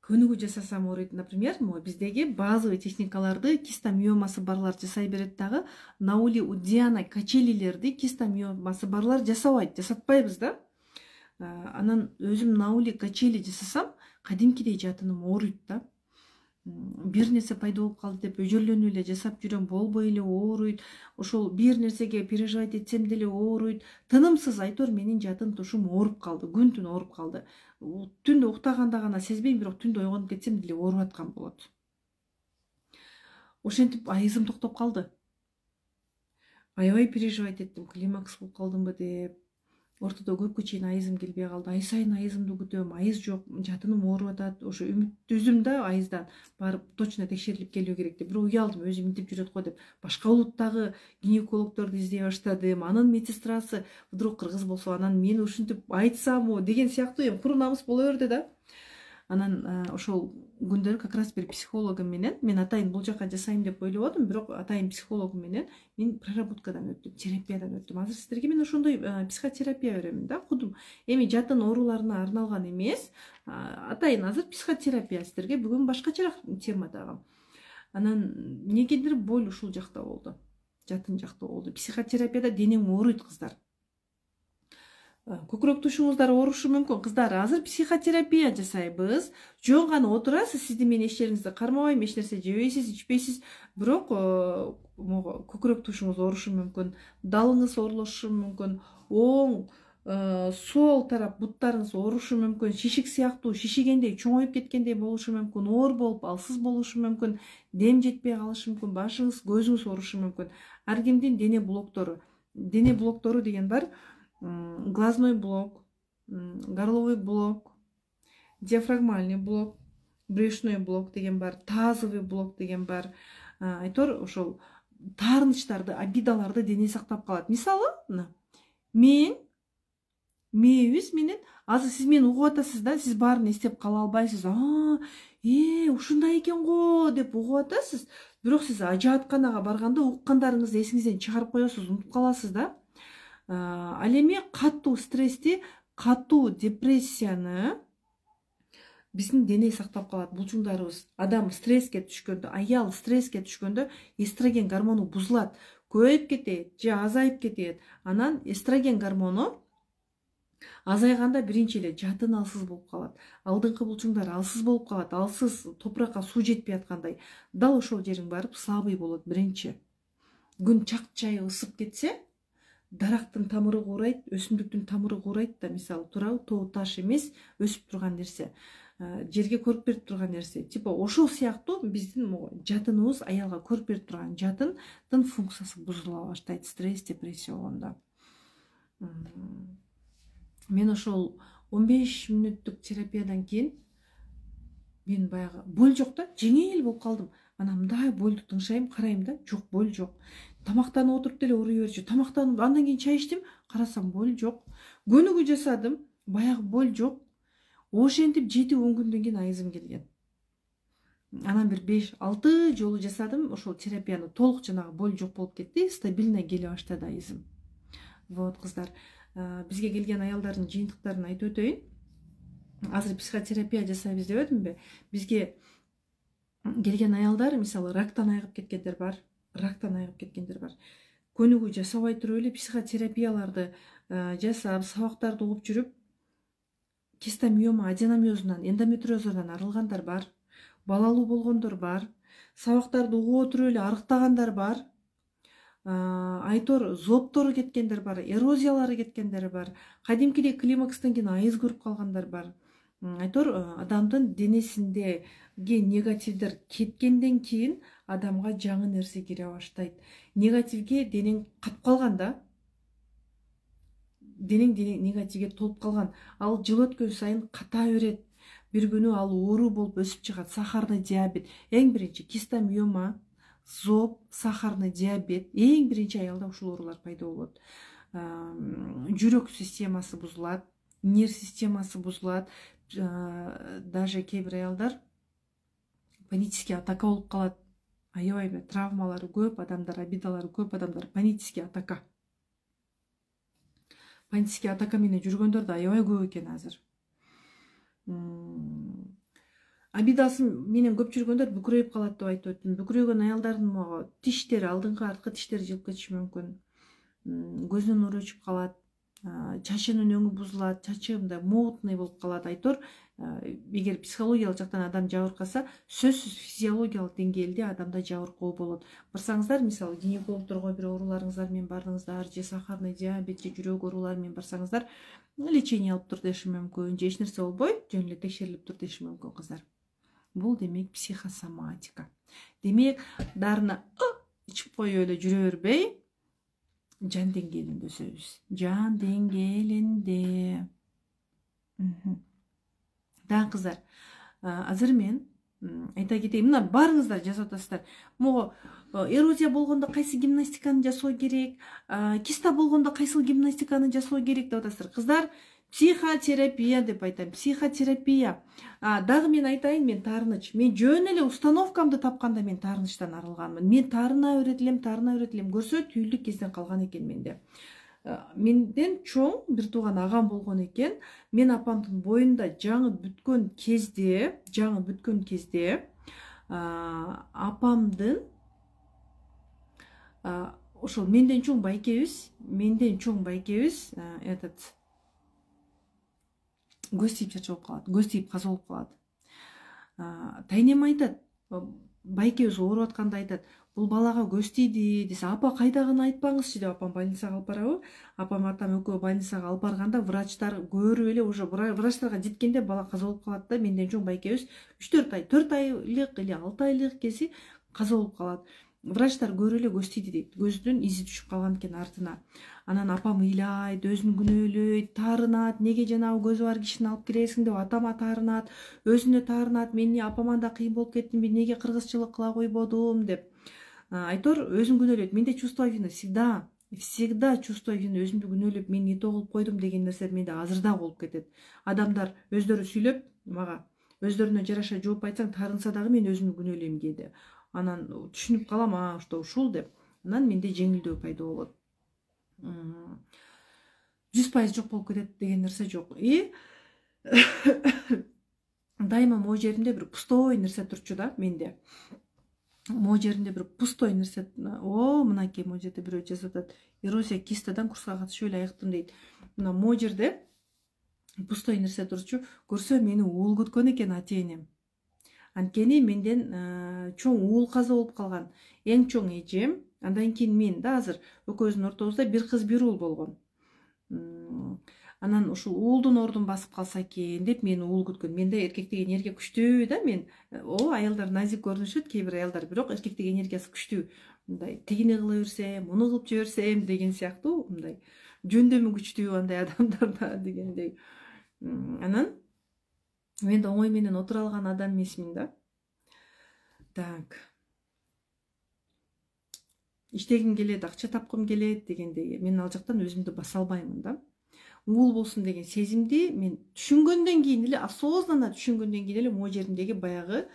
Көнүгүү жасасам ооруйт. Например, биздеги базовый техникаларды киста миомасы барлар жасай берет дагы, Наули Удиана качелилерди киста миомасы барлар жасатпайбыз да. Анан өзүм Наули качели жасасам, кадимкидей жатыным ооруйт да. Бир нерсе пайда болуп калды деп өжөлөнүп эле жасап жүрөм, болбой эле ооруйт. Ошол бир нерсеге переживать этсем деле ооруйт. Тынымсыз айтор менин жатын тушум ооруп калды, күн түн ооруп калды. Түндө уктаганда гана сезбейм, бирок түндө ойгонуп кетсем деле ооруп аткан болот. Ошентип айызым токтоп калды. Аябай переживать эттим, климакс болуп калдымбы деп. Ортодо көпкө чейин айызым келбей калды. Ай сайын айызымды күтөм, айыз жок, жатыным ооруп атат. Ошо үмүттү үзүм да айыздан, барып точно текшерилип келүү керек деп. Бирок уялдым, өзүм интип жүрөт го деп. Башка улуттагы гинекологдорду издей баштадым. Анын медсестрасы вдруг кыргыз болсо, анан мен ушинтип айтсамбы деген сыяктуу эми куру намыс боло берди да. Анан ошол күндөр как раз бир психологум менен, мен атайын бул жака жасайм деп ойлободум, бирок атайын психологум менен мен проработкадан өттүм, терапиядан өттүм. Азыр сиздерге мен ошондой психотерапия беремин да, кудум. Эми жатын ооруларына арналган эмес, атайын азыр психотерапия сиздерге бүгүн башкачараак тема дагы. Анан эмнегедир боль ушул жакта болду, жатын жакта болду. Психотерапияда денең ооруйт кыздар. Көкүрөк тушуңуздар оорушу мүмкүн. Кыздар, азыр психотерапия жасайбыз. Жөн гана отурасыз, сиздин менин эч жериңизди кармабайм, эч нерсе жебейсиз, ичпейсиз, бирок көкүрөк тушуңуз оорушу мүмкүн, далыңыз оорлошу мүмкүн, оң сол тарап буттарыңыз оорушу мүмкүн, шишик сыяктуу шишигендей, чоңоюп кеткендей болушу мүмкүн, оор болуп, алсыз болушу мүмкүн, дем жетпей калышы мүмкүн, башыңыз, көзүңүз оорушу мүмкүн. Ар кимдин дене блоктору деген бар. Глазной блок, горловой блок, диафрагмальный блок, брюшной блок деген бар, тазовый блок деген бар. Айтор ошол таарынычтарды, обидаларды дене сактап калат. Мисалы, мээбиз менен азыр сиз мени угуп атасыз да, сиз баарын эстеп кала албайсыз. Ушундай экен го деп угуп атасыз. Бирок сиз ажаатканага барганда уккандарыңызды эсиңизден чыгарып коесуз, унутуп каласыз да. Ал эми катуу стрессти, катуу депрессияны биздин дене сактап калат, булчуңдарыбыз. Адам стресске түшкөндө, аял стресске түшкөндө эстроген гормону бузулат, көбөйүп кетет же азайып кетет. Анан эстроген гормону азайганда биринчи эле жатын алсыз болуп калат. Алдыңкы булчуңдар алсыз болуп калат, алсыз, топуракка суу жетпей аткандай. Дал ошол жериң барып слабый болот биринчи. Күн чакчайы ысып кетсе, дарактын тамыры куурайт, өсүмдүктүн тамыры куурайт да, мисалы туурабы, тоо таш эмес, өсүп турган нерсе, жерге көрүп берип турган нерсе. Типа ошол сыяктуу биздин жатыныбыз, аялга көрүп берип турган жатындын функциясы бузула баштайт, стресс, депрессия болгондо. Мен ошол 15 мүнөттүк терапиядан кийин мен баягы боль жок да, жеңил болуп калдым. Анан мындай больду тыңшайм, карайм да, жок, боль жок. Тамактанып отуруп деле ооруй берчү. Тамактанып, андан кийин чай ичтим, карасам боль жок. Көнүгүү жасадым, баягы боль жок. Ошентип 7-10 күндөн кийин айызым келген. Анан бир 5-6 жолу жасадым, ошол терапияны толук жанагы боль жок болуп кетти, стабильно келе баштады айызым. Вот, кыздар, бизге келген аялдардын жыйынтыктарын айтып өтөйүн. Азыр психотерапия жасайбыз дебедимби? Бизге келген аялдар, мисалы, рактан айыгып кеткендер бар. Көнүгүү жасабай туруп эле психотерапияларды жасап, сабактарды угуп жүрүп, кистомиома, аденомиозунан, эндометриозунан арылгандар бар. Балалуу болгондор бар. Сабактарды угуп отуруп эле арыктагандар бар. Айтор зобтору кеткендер бар, эрозиялары кеткендер бар. Кадимкидей климакстан кийин айыз көрүп калгандар бар. Айтор адамдын денесиндеги негативдер кеткенден кийин адамга жаңы нерсе кире баштайт. Негативге денең катып калган да. Денең негативге толуп калган. Ал жыл өткөн сайын ката берет. бир күнү ал оору болуп өсүп чыгат. Сахарный диабет, эң биринчи кистомиома, зоб, сахарный диабет, эң биринчи аялда ушул оорулар пайда болот. Жүрөк системасы бузулат, нерв системасы бузулат, даже кээ бир аялдар панический атака болуп калат. Аябай травмалары көп адамдар, обидалары көп адамдар панический атака. Панический атака менен жүргөндөр да аябай көп экен азыр. Обидасы менен көп жүргөндөр бүкүрөйүп калат деп айтып өттүм. Бүкүрөйгөн аялдардын тиштери, алдыңкы арткы тиштери жылып кетиши мүмкүн. Көзүнөн нур өчүп калат, чачынын өңү бузулат, чачы мындай мутный болуп калат. Айтор, эгер психологиялык жактан адам жабыркаса, сөзсүз физиологиялык деңгээлде адамда жабыркоо болот. Барсаңыздар, мисалы гинекологдорго бир ооруларыңыздар менен бардыңыздар, же сахарный диабет, же жүрөк оорулары менен барсаңыздар, лечение алып тур деши мүмкүн, же эч нерсе болбой, жөн эле текшерилип тур деши мүмкүн кыздар. Бул демек психосоматика. Демек дарыны ичип коюп эле жүрө бербей, жан деңгээлинде өсөбүз. Жан деңгээлинде. Да кыздар, азыр мен айта кетейин, мына барыңыздар жазып атасыздар. Могу эрозия болгондо кайсы гимнастиканы жасоо керек, киста болгондо кайсыл гимнастиканы жасоо керек деп атасыздар. Кыздар, психотерапия деп айтайын. Психотерапия. Дагы мен айтайын, мен таарыныч. Мен жөн эле установкамды тапканда мен таарынычтан арылганмын. Мен таарына өйрөтүлөм. Көрсө түйүлдүк кезден калган экен менде. Менден чоң бир тууган агам болгон экен. Мен апамдын боюнда жаңы бүткөн кезде апамдын ошол менден чоң байкебиз этот көз тийип чачып калат, көз тийип каза болуп калат. Тайнем айтат, байкебиз ооруп атканда айтат, бул балага көз тийди десе, апа кайдагыны айтпаңызчы деп апам больницага алып барабы. Апам атам экөө больницага алып барганда врачтар көрүп эле уже врачтарга жеткенде бала каза болуп калат да. Менден чоң байкебиз 3-4 ай, 4 айлык или 6 айлык кези каза болуп калат. Врачтар көрүп эле көз тийди дейт. Көздүн изи түшүп калган экен артына. Анан апам ыйлайт, өзүн күнөөлөйт, таарынат, неге жанагы көзү бар кишини алып келесиң деп атама таарынат, өзүнө таарынат, мен апама да кыйын болуп кеттимби, неге кыргызчылык кыла койбодум деп. Айтор өзүн күнөөлөйт. Менде чувство вины всегда чувство вины, өзүмдү күнөөлөп, мен не то кылып койдум деген нерсе менде азыр да болуп кетет. Адамдар өздөрү сүйлөп мага, өздөрүнө жараша жооп айтсаң, таарынса дагы мен өзүмдү күнөөлөйм кээде. Анан түшүнүп калам, что ушул деп. Анан менде жеңилдөө пайда болот. 100% жок болуп кетет деген нерсе жок. Дайыма могу жеримде бир пустой нерсе турчу да менде. Могу жеримде бир пустой нерсе. Мынакей могу жерде бирөө жазып атат. Эрозия кистадан курска катышып эле аяктым дейт. Мына могу жерде пустой нерсе турчу. Көрсө мени уул күткөн экен ата-энем. Анткени менден чоң уул каза болуп калган. Эң чоң эжем, андан кийин мен да азыр экөөбүздүн ортобузда бир кыз бир уул болгон. Анан ушул уулдун ордун басып калса экен деп мени уул күткөн. Менде эркектик энергия күчтүү да, мен аялдар назик көрүнүшөт, кээ бир аялдар, бирок эркектик энергиясы күчтүү. Мындай тигини кыла берсем, муну кылып жиберсем деген сыяктуу, мындай жөндөмү күчтүү андай адамдарда дегендей. Анан мен да оңой менен отура алган адам эмесмин да. Так. Иштегим келет, акча тапкым келет дегендей. Мен ал жактан өзүмдү баса албаймын да. Уул болсун деген сезимди мен түшүнгөндөн кийин эле, осознанно түшүнгөндөн кийин эле могу жеримдеги баягы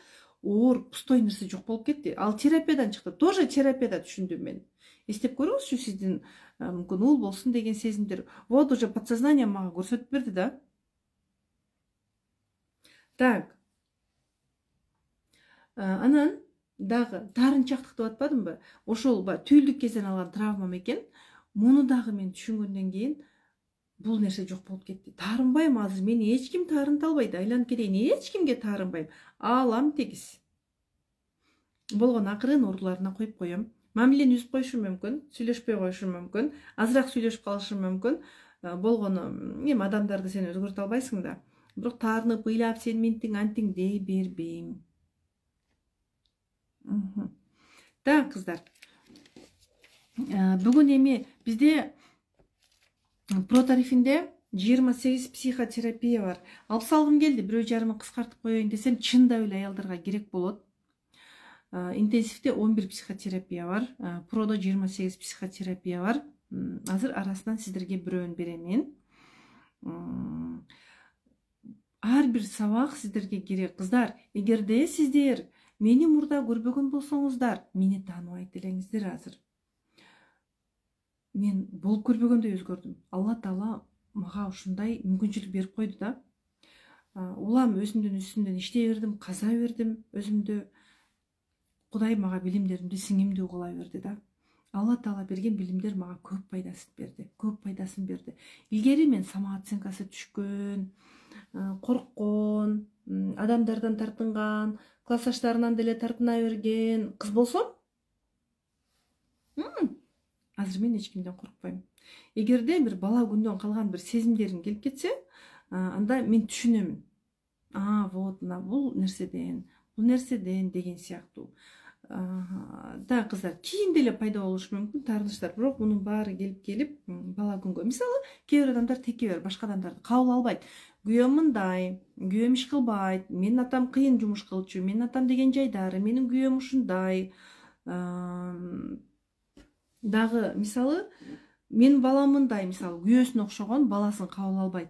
оор пустой нерсе жок болуп кетти. Ал терапиядан чыкты. Тоже терапияда түшүндүм мен. Эстеп көрүңүзчү, сиздин мүмкүн уул болсун деген сезимдер. Вот уже подсознание мага көрсөтүп берди да. Так. Анан дагы таарынчактык деп атпадымбы? Ошол түйүлдүк кезден алган травмам экен. Муну дагы мен түшүнгөндөн кийин бул нерсе жок болуп кетти. Таарынбайм азыр, мени эч ким таарынта албайт. Айланып кетейин, эч кимге таарынбайм. Алам тегиз. Болгон акырын ооруларына коюп коем. Мамилени үзүп коюшум мүмкүн, сүйлөшпөй коюшум мүмкүн, азыраак сүйлөшүп калышым мүмкүн. Болгону эми адамдарды сен өзгөртө албайсың да. Бирок таарынып, ыйлап, сен ментиң, антиң дей бербейм. Так, кыздар. Бүгүн эми бизде про тарифинде 28 психотерапия бар. Алып салгым келди, 1,5 кыскартып коеюн десем, чындап эле аялдарга керек болот. Интенсивде 11 психотерапия бар, продо 28 психотерапия бар. Азыр арасынан сиздерге бирөөнү берем. Ар бир сабак сиздерге керек. Кыздар, эгерде сиздер мени мурда көрбөгөн болсоңуздар, мени тааныбайт элеңиздер азыр. Мен болуп көрбөгөндөй өзгөрдүм. Алла Таала мага ушундай мүмкүнчүлүк берип койду да. Улам өзүмдүн үстүмдөн иштей бердим, каза бердим өзүмдү. Кудай мага билимдеримди сиңимдүү кыла берди да. Алла Таала берген билимдер мага көп пайдасын берди. Илгери мен самооценкасы түшкөн, корккон, адамдардан тартынган, классташтарынан деле тартына берген кыз болсом, азыр мен эч кимден коркпойм. Эгерде бир бала күндөн калган бир сезимдерим келип кетсе, анда мен түшүнөмүн. Вот мына бул нерседен деген сыяктуу. Да, кыздар, кийин деле пайда болушу мүмкүн таарынычтар, бирок мунун баары келип бала күнгө. Мисалы, кээ бир адамдар текебер, башка адамдарды кабыл албайт. Күйөөм мындай, күйөөм иш кылбайт, менин атам кыйын жумуш кылчу, менин атам деген жайдары, менин күйөөм ушундай. Дагы мисалы, менин балам мындай, мисалы, күйөөсүнө окшогон баласын кабыл албайт.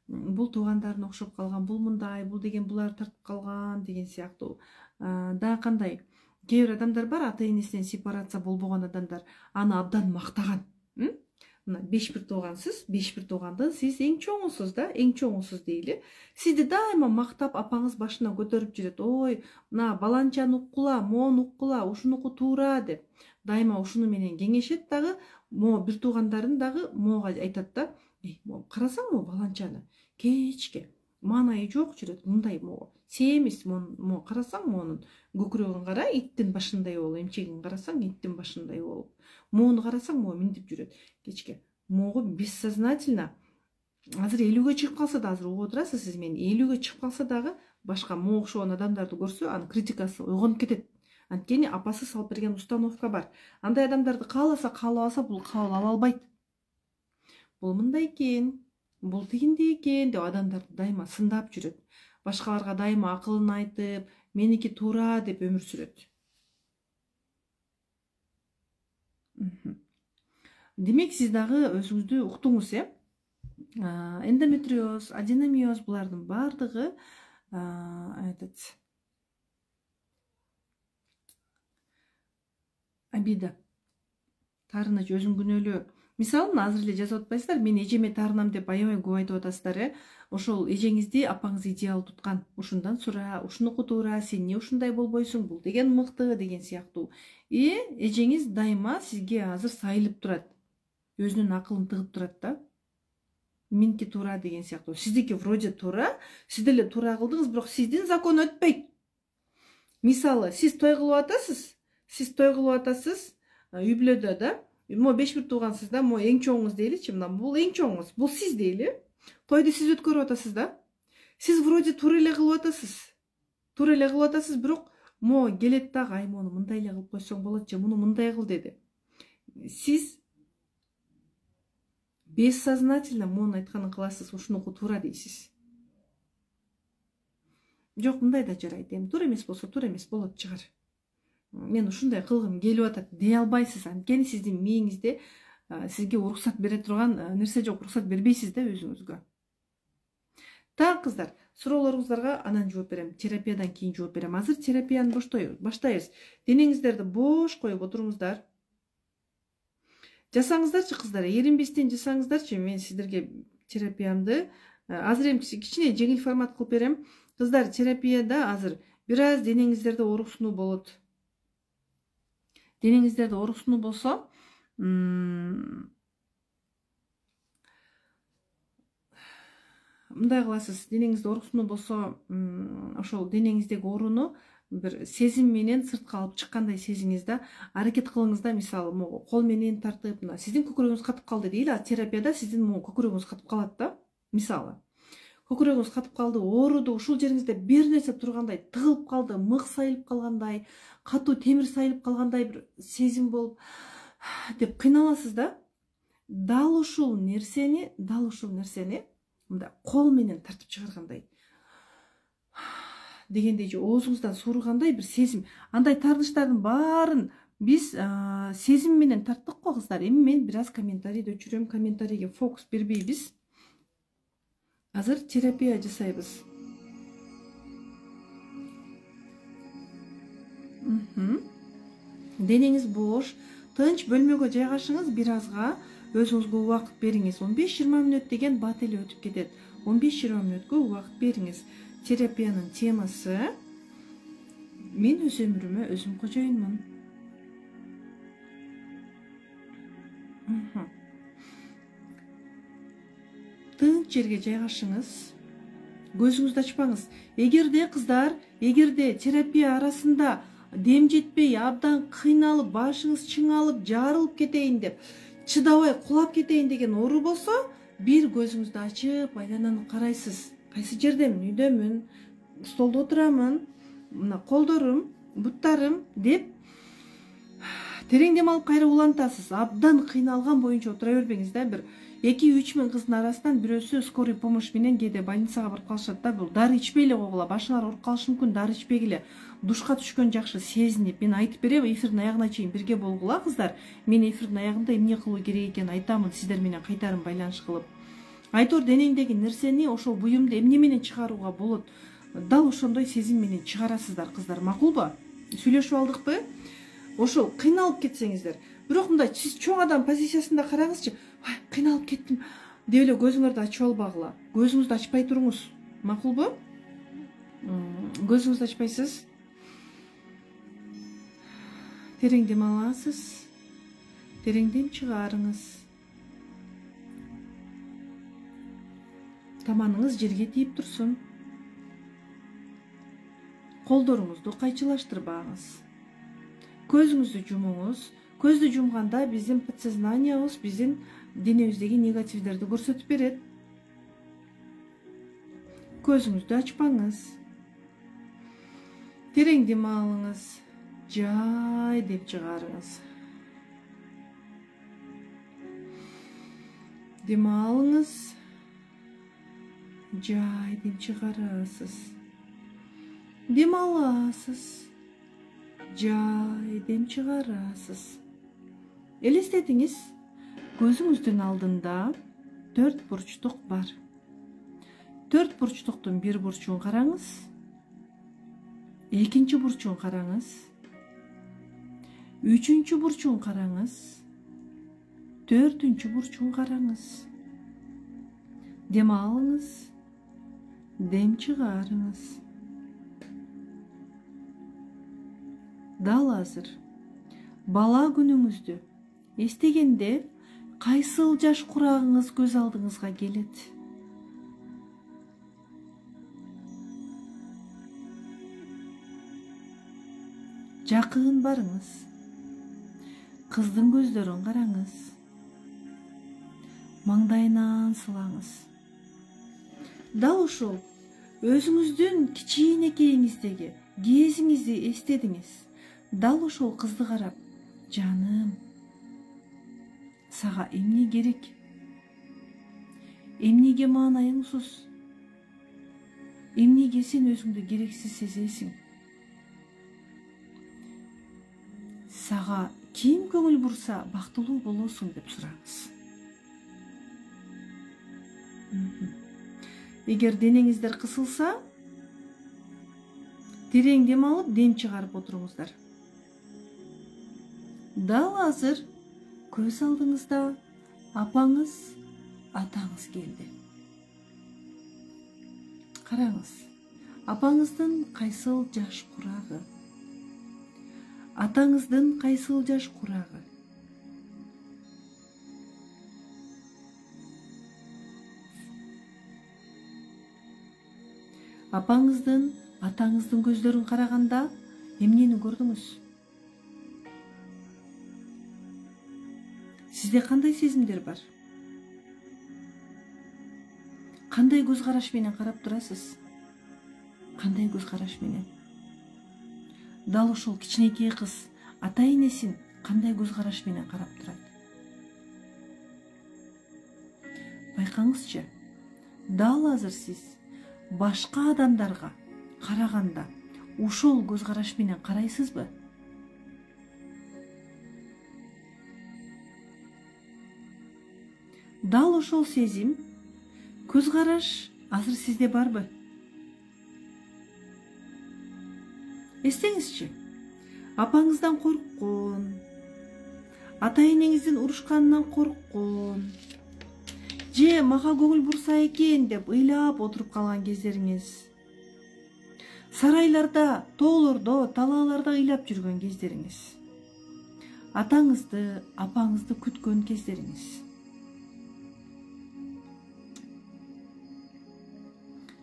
Бул туугандарына окшоп калган, бул мындай, бул деген булар тартып калган деген сыяктуу. Дагы кандай? Кээ бир адамдар бар, ата энесинен сепарация болбогон адамдар, аны абдан мактаган. Мына 5 бир туугансыз, 5 бир туугандын сиз эң чоңусуз да, эң чоңусуз дейли. Сизди дайыма мактап апаңыз башына көтөрүп жүрөт. Ой, мына баланчаны уккула, мону уккула, ушунуку туура деп. Дайыма ушуну менен кеңешет дагы, мо бир туугандарын дагы мога айтат да. Карасаң мо баланчаны кечке, маанайы жок жүрөт, мындай мо. Семиз мо карасаң монун көкүрөгүн кара, иттин башындай болуп, эмчегин карасаң иттин башындай болуп. Мону карасаң мо минтип жүрөт кечке. Могу бессознательно азыр 50-гө чыгып калса да, азыр угуп отурасыз сиз мени, 50-гө чыгып калса дагы башка мо окшогон адамдарды көрсө, анын критикасы ойгонуп кетет. Анткени апасы салып берген установка бар. Андай адамдарды кааласа, каалабаса бул кабыл ала албайт. Бул мындай экен, бул тигиндей экен деп адамдарды дайыма сындап жүрөт. Башкаларга дайыма акылын айтып, меники туура деп өмүр сүрөт. Демек, сиз дагы өзүңүздү уктуңуз, эндометриоз, аденомиоз булардын бардыгы обида, таарыныч, өзүң күнөөлөө. Мисалы, азыр эле жазып атпайсыздар, мен эжеме таарынам деп аябай көп айтып атасыздар, Ошол эжеңизди апаңыз идеал туткан. Ушундан сура, ушунуку туура, сен эмне ушундай болбойсуң, бул деген мыкты деген сыяктуу. Эжеңиз дайыма сизге азыр сайылып турат. Өзүнүн акылын тыгып турат да. Меники туура деген сыяктуу. Сиздики вроде туура, сиз деле туура кылдыңыз, бирок сиздин закон өтпөйт. Мисалы, сиз той кылып атасыз, үй бүлөдө да. Мо 5 бир туугансыз да, мо эң чоңуңуз дейличи, мына бул эң чоңуңуз, бул сиз дейли. Тойду сиз өткөрүп атасыз да. Сиз вроде туура эле кылып атасыз, бирок мо келет дагы, ай мону мындай эле кылып койсоң болот же, муну мындай кыл деди. Сиз бессознательно монун айтканын кыласыз, ушунуку туура дейсиз. Жок, мындай да жарайт, туура эмес болсо туура эмес болот чыгар. Мен ушундай кылгым келип атат дей албайсыз, анткени сиздин мээңизде сизге уруксат бере турган нерсе жок, уруксат бербейсиз да өзүңүзгө. Так, кыздар, суроолоруңуздарга анан жооп берем, терапиядан кийин жооп берем. Азыр терапияны баштайбыз. Денеңиздерди бош коюп отуруңуздар. Жасаңыздарчы, кыздар, эринбестен жасаңыздарчы. Мен сиздерге терапиямды азыр эми кичине жеңил формат кылып берем. Кыздар, терапияда азыр бир аз денеңиздерде ооруксунуу болот. Денеңиздерде ооруксунуу болсо, мындай кыласыз, денеңизде ооруксунуу болсо, ошол денеңиздеги ооруну бир сезим менен сыртка алып чыккандай сезиңиз да. Аракет кылыңыз да, мисалы, могу кол менен тартып, мына сиздин көкүрөгүңүз катып калды дейли, терапияда сиздин могу көкүрөгүңүз катып калат да. Мисалы, көкүрөгүңүз катып калды, ооруду, ушул жериңизде бир нерсе тургандай, тыгылып калды, мык сайылып калгандай, катуу темир сайылып калгандай бир сезим болуп деп кыйналасыз да. Дал ушул нерсени мындай кол менен тартып чыгаргандай дегендей же оозуңуздан сууругандай бир сезим. Андай тартыштардын баарын биз сезим менен тарттык го кыздар. Эми мен бир аз комментарийди өчүрөм. Комментарийге фокус бербейбиз. Азыр терапия жасайбыз. Денеңиз бош, тынч бөлмөгө жайгашыңыз, бир азга өзүңүзгө убакыт бериңиз. 15-20 мүнөт деген бат эле өтүп кетет. 15-20 мүнөткө убакыт бериңиз. Терапиянын темасы мен өз өмүрүмө өзүм кожоюнмун. Тынч жерге жайгашыңыз. Көзүңүздү ачпаңыз. Эгерде кыздар, терапия арасында дем жетпей, абдан кыйналып, башыңыз чыңалып, жарылып кетейин деп, чыдабай кулап кетейин деген оору болсо, бир көзүңүздү ачып, айлананы карайсыз. Кайсы жердемин? Үйдөмүн, столдо отурамын, мына колдорум, буттарым деп терең дем алып кайра улантасыз. Абдан кыйналган боюнча отура бербеңиз да. Бир 2-3 миң кыздын арасынан бирөөсү скорый помощь менен кээде больницага барып калышат да. Бул дары ичпей эле койгула, башыңар ооруп калышы мүмкүн, дары ичпегиле. Душка түшкөн жакшы сезинип, мен айтып берем, эфирдин аягына чейин бирге болгула кыздар. Мен эфирдин аягында эмне кылуу керек экенин айтамын, сиздер менен кайтарым байланыш кылып. Айтор денеңдеги нерсени, ошол буюмду эмне менен чыгарууга болот? Дал ошондой сезим менен чыгарасыздар кыздар, макулбу? Сүйлөшүп алдыкпы? Ошол кыйналып кетсеңиздер, бирок мындай сиз чоң адам позициясында караңызчы. Кыйналып кеттим деп эле көзүңөрдү ачып албагыла. Көзүңүздү ачпай туруңуз. Макулбу? Көзүңүздү ачпайсыз. Терең дем аласыз. Терең дем чыгарыңыз. Таманыңыз жерге тийип турсун. Колдоруңузду кайчылаштырбаңыз. Көзүңүздү жумуңуз. Көздү жумганда биздин подсознаниябыз биздин денебиздеги негативдерди көрсөтүп берет. Көзүңүздү ачпаңыз. Терең дем алыңыз. Жай деп чыгарыңыз. Дем алыңыз. Жай деп чыгарасыз. Дем аласыз. Жай деп чыгарасыз. Элестетиңиз, көзүңүздүн алдында 4 бурчтук бар. 4 бурчтуктун бир бурчун караңыз. Экинчи бурчун караңыз. Үчүнчү бурчун караңыз. Төртүнчү бурчун караңыз. Дем алыңыз. Дем чыгарыңыз. Дал азыр бала күнүңүздү эстегенде кайсыл жаш курагыңыз көз алдыңызга келет? Жакын барыңыз. Кыздын көздөрүн караңыз. Маңдайынан сылаңыз. Дал ушул өзүңүздүн кичинекейиңиздеги кезиңизди эстедиңиз. Дал ошол кызды карап, жаным, сага эмне керек? Эмнеге маанайыңсыз? Эмнеге сен өзүңдү керексиз сезесиң? Сага ким көңүл бурса бактылуу болосуң деп сураңыз. Эгер денеңиздер кысылса, терең дем алып, дем чыгарып отуруңуздар. Дал азыр көз алдыңызда апаңыз, атаңыз келди. Караңыз, апаңыздын кайсыл жаш курагы, атаңыздын кайсыл жаш курагы. Апаңыздын, атаңыздын көздөрүн караганда эмнени көрдүңүз? Сизде кандай сезимдер бар? Кандай көз караш менен карап турасыз? Кандай көз караш менен? Дал ошол кичинекей кыз ата энесин кандай көз караш менен карап турат? Байкаңызчы, дал азыр сиз башка адамдарга караганда ушул көз караш менен карайсызбы? Дал ошол сезим, көз караш азыр сизде барбы? Эстеңизчи, апаңыздан корккон, ата энеңиздин урушканынан корккон, же мага көңүл бурса экен деп ыйлап отуруп калган кездериңиз, сарайларда, тоолордо, талааларда ыйлап жүргөн кездериңиз, атаңызды, апаңызды күткөн кездериңиз.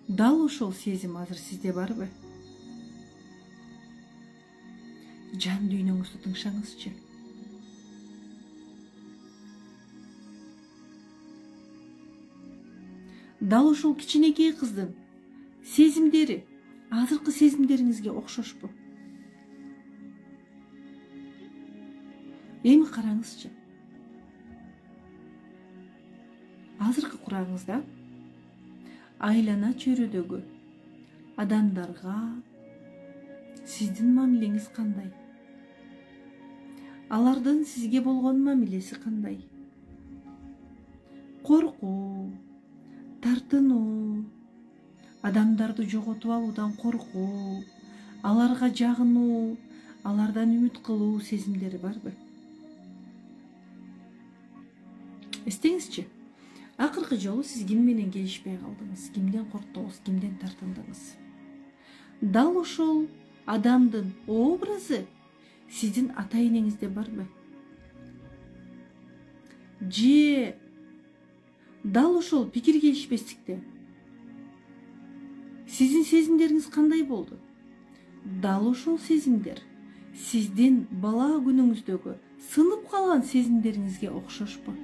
Дал ошол сезим азыр сизде барбы? Жан дүйнөңүздү тыңшаңызчы. Дал ушул кичинекей кыздын сезимдери азыркы сезимдериңизге окшошпу? Эми караңызчы. Азыркы курагыңызда айлана чөйрөдөгү адамдарга сиздин мамилеңиз кандай? Алардын сизге болгон мамилеси кандай? Коркуу, тартынуу, адамдарды жоготуп алуудан коркуу, аларга жагынуу, алардан үмүт кылуу сезимдери барбы? Эстеңизчи, акыркы жолу сиз ким менен келишпей калдыңыз, кимден корктуңуз, кимден тартындыңыз? Дал ошол адамдын образы сиздин ата энеңизде барбы? Же дал ошол пикир келишпестикте сиздин сезимдериңиз кандай болду? Дал ошол сезимдер сиздин бала күнүңүздөгү сынып калган сезимдериңизге окшошпу?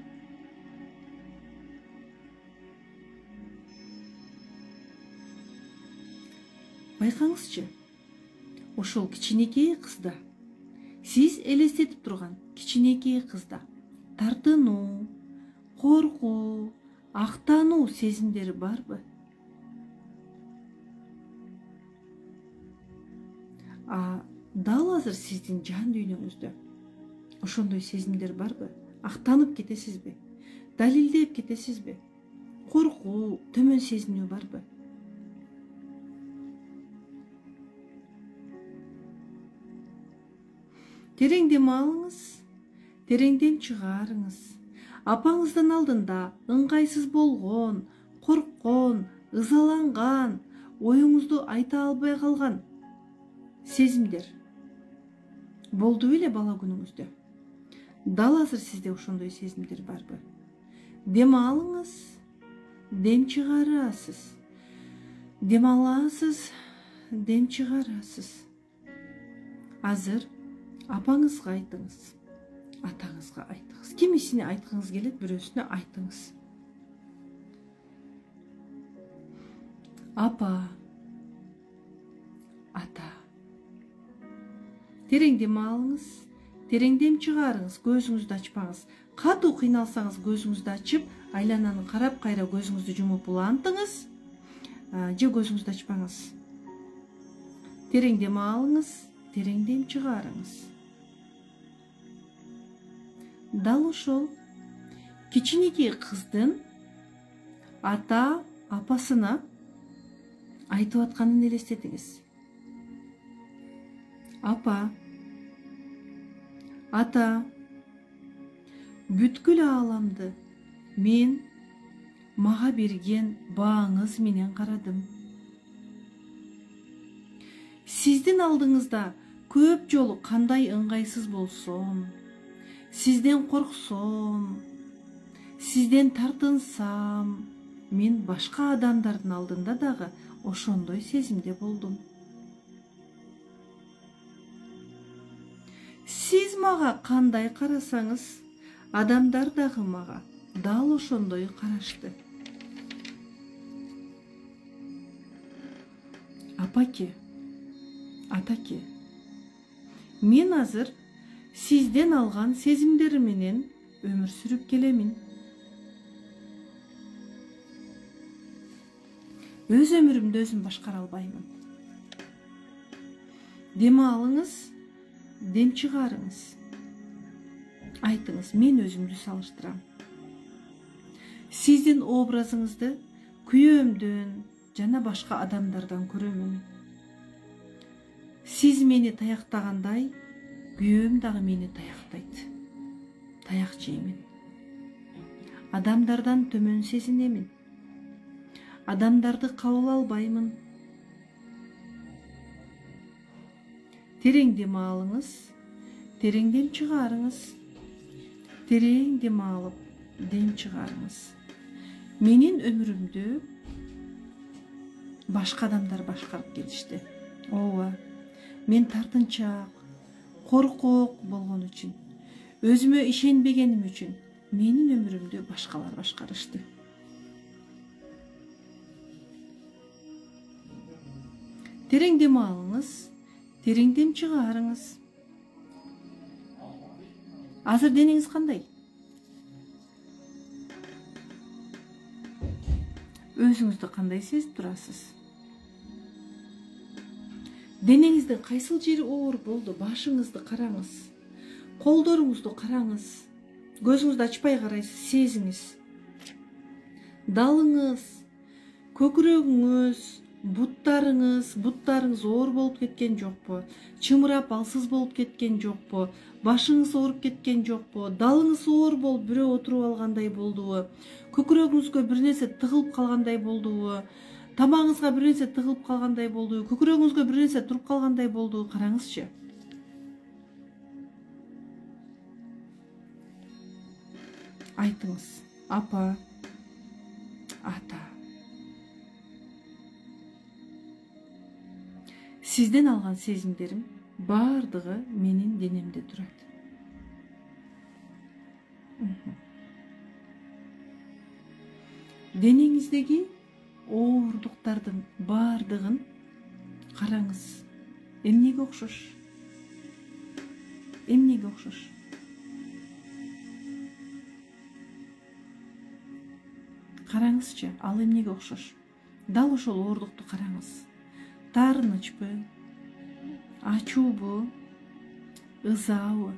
Байкаңызчы, ошол кичинекей кызда, сиз элестетип турган кичинекей кызда тартынуу, коркуу, актануу сезимдери барбы? Дал азыр сиздин жан дүйнөңүздө ошондой сезимдер барбы? Актанып кетесизби? Далилдеп кетесизби? Коркуу, төмөн сезинүү барбы? Терең дем алыңыз, терең дем чыгарыңыз. Апаңыздын алдында ыңгайсыз болгон, корккон, ызаланган, оюңузду айта албай калган сезимдер болду беле бала күнүңүздө? Дал азыр сизде ошондой сезимдер барбы? Дем алыңыз, дем чыгарасыз. Дем аласыз, дем чыгарасыз. Азыр апаңызга айтыңыз, атаңызга айтыңыз. Кимисине айткыңыз келет, бирөөсүнө айтыңыз. Апа, ата. Терең дем алыңыз, терең дем чыгарыңыз, көзүңүздү ачпаңыз. Катуу кыйналсаңыз көзүңүздү ачып, айлананы карап, кайра көзүңүздү жумуп улантыңыз, же көзүңүздү ачпаңыз. Терең дем алыңыз, терең дем чыгарыңыз. Дал ошол кичинекей кыздын ата апасына айтып атканын элестетиңиз. Апа, ата, бүткүл ааламды мен мага берген бааңыз менен карадым. Сиздин алдыңызда көп жолу кандай ыңгайсыз болсом, сизден корксом, сизден тартынсам, мен башка адамдардын алдында дагы ошондой сезимде болдум. Сиз мага кандай карасаңыз, адамдар дагы мага дал ошондой карашты. Апаке, атаке, мен азыр сизден алган сезимдери менен өмүр сүрүп келемин. Өз өмүрүмдү өзүм башкара албаймын. Дем алыңыз, дем чыгарыңыз. Айтыңыз, мен өзүмдү салыштырам. Сиздин образыңызды күйөөмдөн жана башка адамдардан көрөмүн. Сиз мени таяктагандай, күйөөм дагы мени таяктайт. Таяк жеймин. Адамдардан төмөн сезинемин. Адамдарды кабыл албаймын. Терең дем алыңыз, терең дем чыгарыңыз. Терең дем алып, дем чыгарыңыз. Менин өмүрүмдү башка адамдар башкарып келишти. Ооба, мен тартынчаак, коркок болгон үчүн, өзүмө ишенбегеним үчүн менин өмүрүмдү башкалар башкарышты. Терең дем алыңыз, терең дем чыгарыңыз. Азыр денеңиз кандай? Өзүңүздү кандай сезип турасыз? Денеңиздин кайсыл жери оор болду? Башыңызды караңыз. Колдоруңузду караңыз. Көзүңүздү ачпай карайсыз, сезиңиз. Далыңыз, көкүрөгүңүз, буттарыңыз оор болуп кеткен жокпу? Чымырап алсыз болуп кеткен жокпу? Башыңыз ооруп кеткен жокпу? Далыңыз оор болуп бирөө отуруп алгандай болдубу? Көкүрөгүңүзгө бир нерсе тыгылып калгандай болдубу? Тамагыңызга бир нерсе тыгылып калгандай болдубу? Көкүрөгүңүзгө бир нерсе туруп калгандай болдубу? Караңызчы. Айтыңыз, апа, ата. Сизден алган сезимдерим баардыгы менин денемде турат. Денеңиздеги ооруктардын баардыгын караңыз. Эмнеге окшош? Эмнеге окшош? Караңызчы, ал эмнеге окшош? Дал ошол оорукту караңыз. Таарынычпы, ачуубу, ызаабы,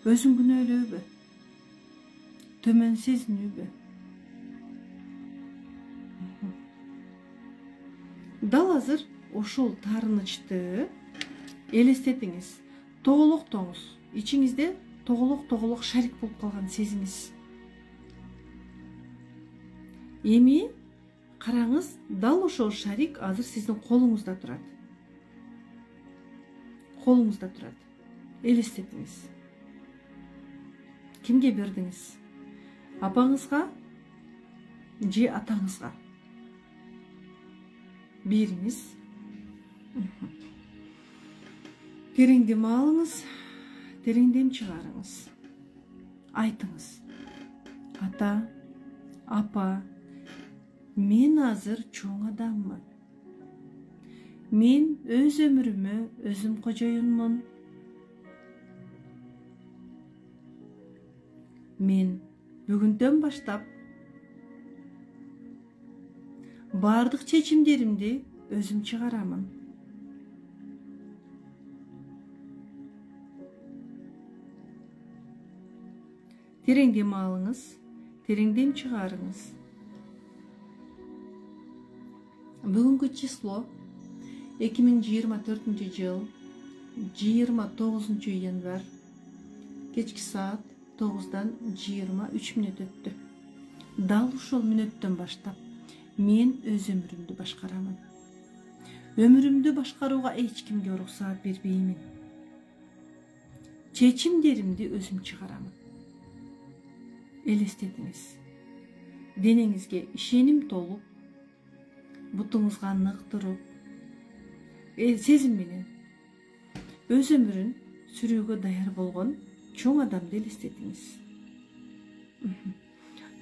өзүн күнөөлөөбү, төмөн сезинүүбү? Дал азыр ошол таарынычты элестетиңиз, тоголоктоңуз, ичиңизде тоголок шарик болуп калган сезиңиз. Эми караңыз, дал ошол шарик азыр сиздин колуңузда турат. Колуңузда турат. Элестетиңиз. Кимге бердиңиз? Апаңызга же атаңызга? Бериңиз. Терең дем алыңыз, терең дем чыгарыңыз. Айтыңыз, ата, апа, мен азыр чоң адаммын. Мен өз өмүрүмө өзүм кожоюнмун. Мен бүгүндөн баштап баардык чечимдеримди өзүм чыгарамын. Терең дем алыңыз, терең дем чыгарыңыз. Бүгүнкү число 2024 жыл 29 январь кечки саат 9-дан 23 мүнөт өттү. Дал ушул мүнөттөн баштап мен өз өмүрүмдү башкарамын. Өмүрүмдү башкарууга эч кимге уруксаат бербеймин. Чечимдеримди өзүм чыгарамын. Элестетиңиз. Денеңизге ишеним толуп, бутуңузга нык туруп, сезим менен өз өмүрүн сүрүүгө даяр болгон чоң адамды элестетиңиз.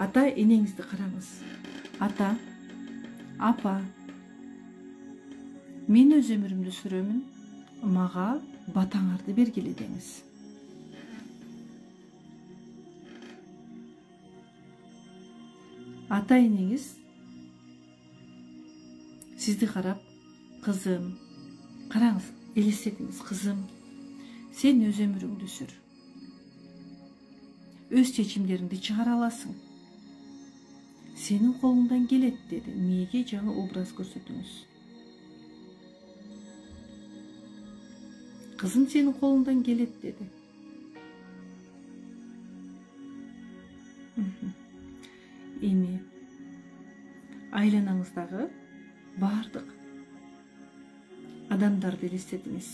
Ата энеңизди караңыз. Ата, апа, мен өз өмүрүмдү сүрөмүн, мага батаңарды бергиле деңиз. Ата энеңиз сизди карап, кызым, караңыз, элестетиңиз, кызым, сен өз өмүрүңдү сүр. Өз чечимдериңди чыгара аласың. Сенин колуңдан келет, деди. Мээге жаңы образ көрсөтүңүз. Кызым, сенин колуңдан келет, деди. Эми айланаңыздагы бардык адамдарды элестетиңиз.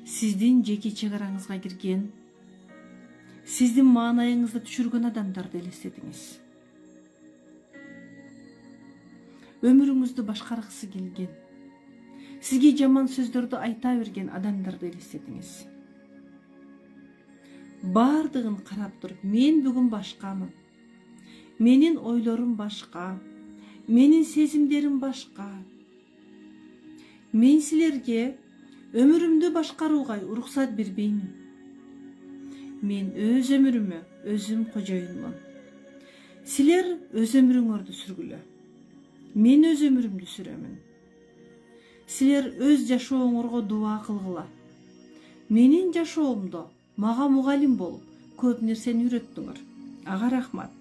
Сиздин жеке чек-араңызга кирген, сиздин маанайыңызды түшүргөн адамдарды элестетиңиз. Өмүрүңүздү башкаргысы келген, сизге жаман сөздөрдү айта берген адамдарды элестетиңиз. Бардыгын карап туруп, мен бүгүн башкамын. Менин ойлорум башка, менин сезимдерим башка. Мен силерге өмүрүмдү башкарууга уруксат бербеймин. Мен өз өмүрүмө өзүм кожоюнмун. Силер өз өмүрүңөрдү сүргүлө. Мен өз өмүрүмдү сүрөмүн. Силер өз жашооңорго дуба кылгыла. Менин жашоомдо мага мугалим болуп, көп нерсени үйрөттүңөр. Ага рахмат.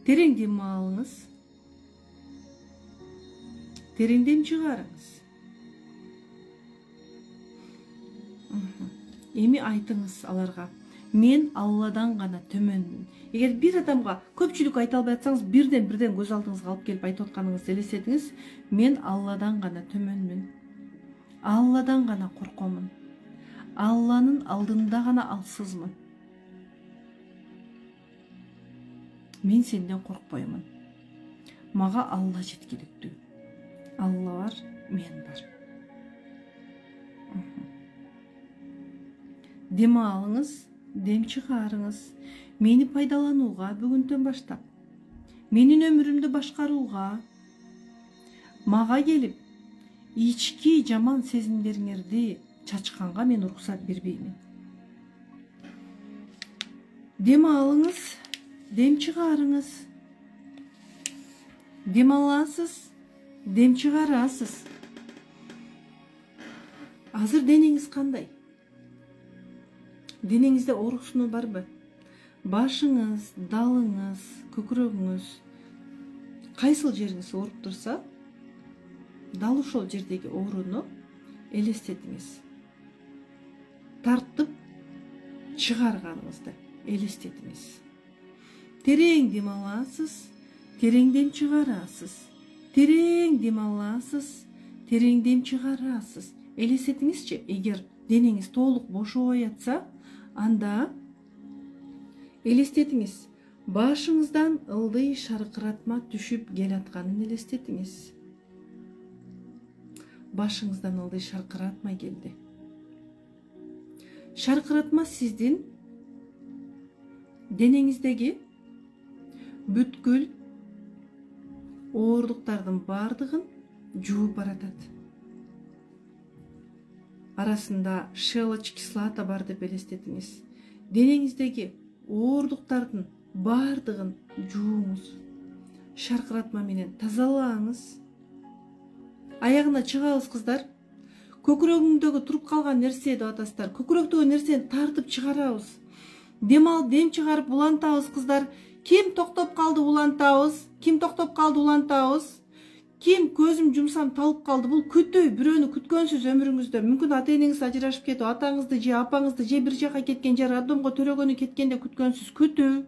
Терең дем алыңыз. Терең дем чыгарыңыз. Эми айтыңыз аларга, мен Алладан гана төмөнмүн. Эгер бир адамга көпчүлүк айта албай атсаңыз, бирден көз алдыңызга алып келип айтып атканыңызды элестетиңиз. Мен Алладан гана төмөнмүн. Алладан гана коркомун. Алланын алдында гана алсызмын. Мен сенден коркпоймун. Мага Алла жеткиликтүү. Алла бар, мен бар. Дем алыңыз, дем чыгарыңыз. Мени пайдаланууга бүгүндөн баштап, менин өмүрүмдү башкарууга, мага келип, ички жаман сезимдериңерди чачканга мен уруксат бербеймин. Дем алыңыз, дем чыгарыңыз. Дем аласыз, дем чыгарасыз. Азыр денеңиз кандай? Денеңизде оорусуу барбы? Башыңыз, далыңыз, көкүрөгүңүз, кайсыл жериңиз ооруп турса, дал ошол жердеги ооруну элестетиңиз. Тартып чыгарганыңызды элестетиңиз. Терең дем аласыз, терең дем чыгарасыз. Терең дем аласыз, терең дем чыгарасыз. Элестетиңизчи, эгер денеңиз толук бошобой атса, анда элестетиңиз, башыңыздан ылдый шаркыратма түшүп келатканын элестетиңиз. Башыңыздан ылдый шаркыратма келди. Шаркыратма сиздин денеңиздеги бүткүл ооруктардын бардыгын жууп баратат. Арасында щелочь кислота бар деп элестетиңиз. Денеңиздеги ооруктардын бардыгын жууңуз. Шаркыратма менен тазалаңыз. Аягына чыгабыз, кыздар. Көкүрөгүңдөгү туруп калган нерсе деп атасыздар. Көкүрөктөгү нерсени тартып чыгарабыз. Дем алып, дем чыгарып улантабыз, кыздар. Ким токтоп калды, улантабыз. Ким токтоп калды, улантабыз. Ким көзүм жумсам талып калды. Бул күтүү, бирөөнү күткөнсүз өмүрүңүздө. Мүмкүн ата энеңиз ажырашып кетип, атаңызды же апаңызды же бир жака кеткен, же роддомго төлөгөнү кеткенде күткөнсүз күтүү.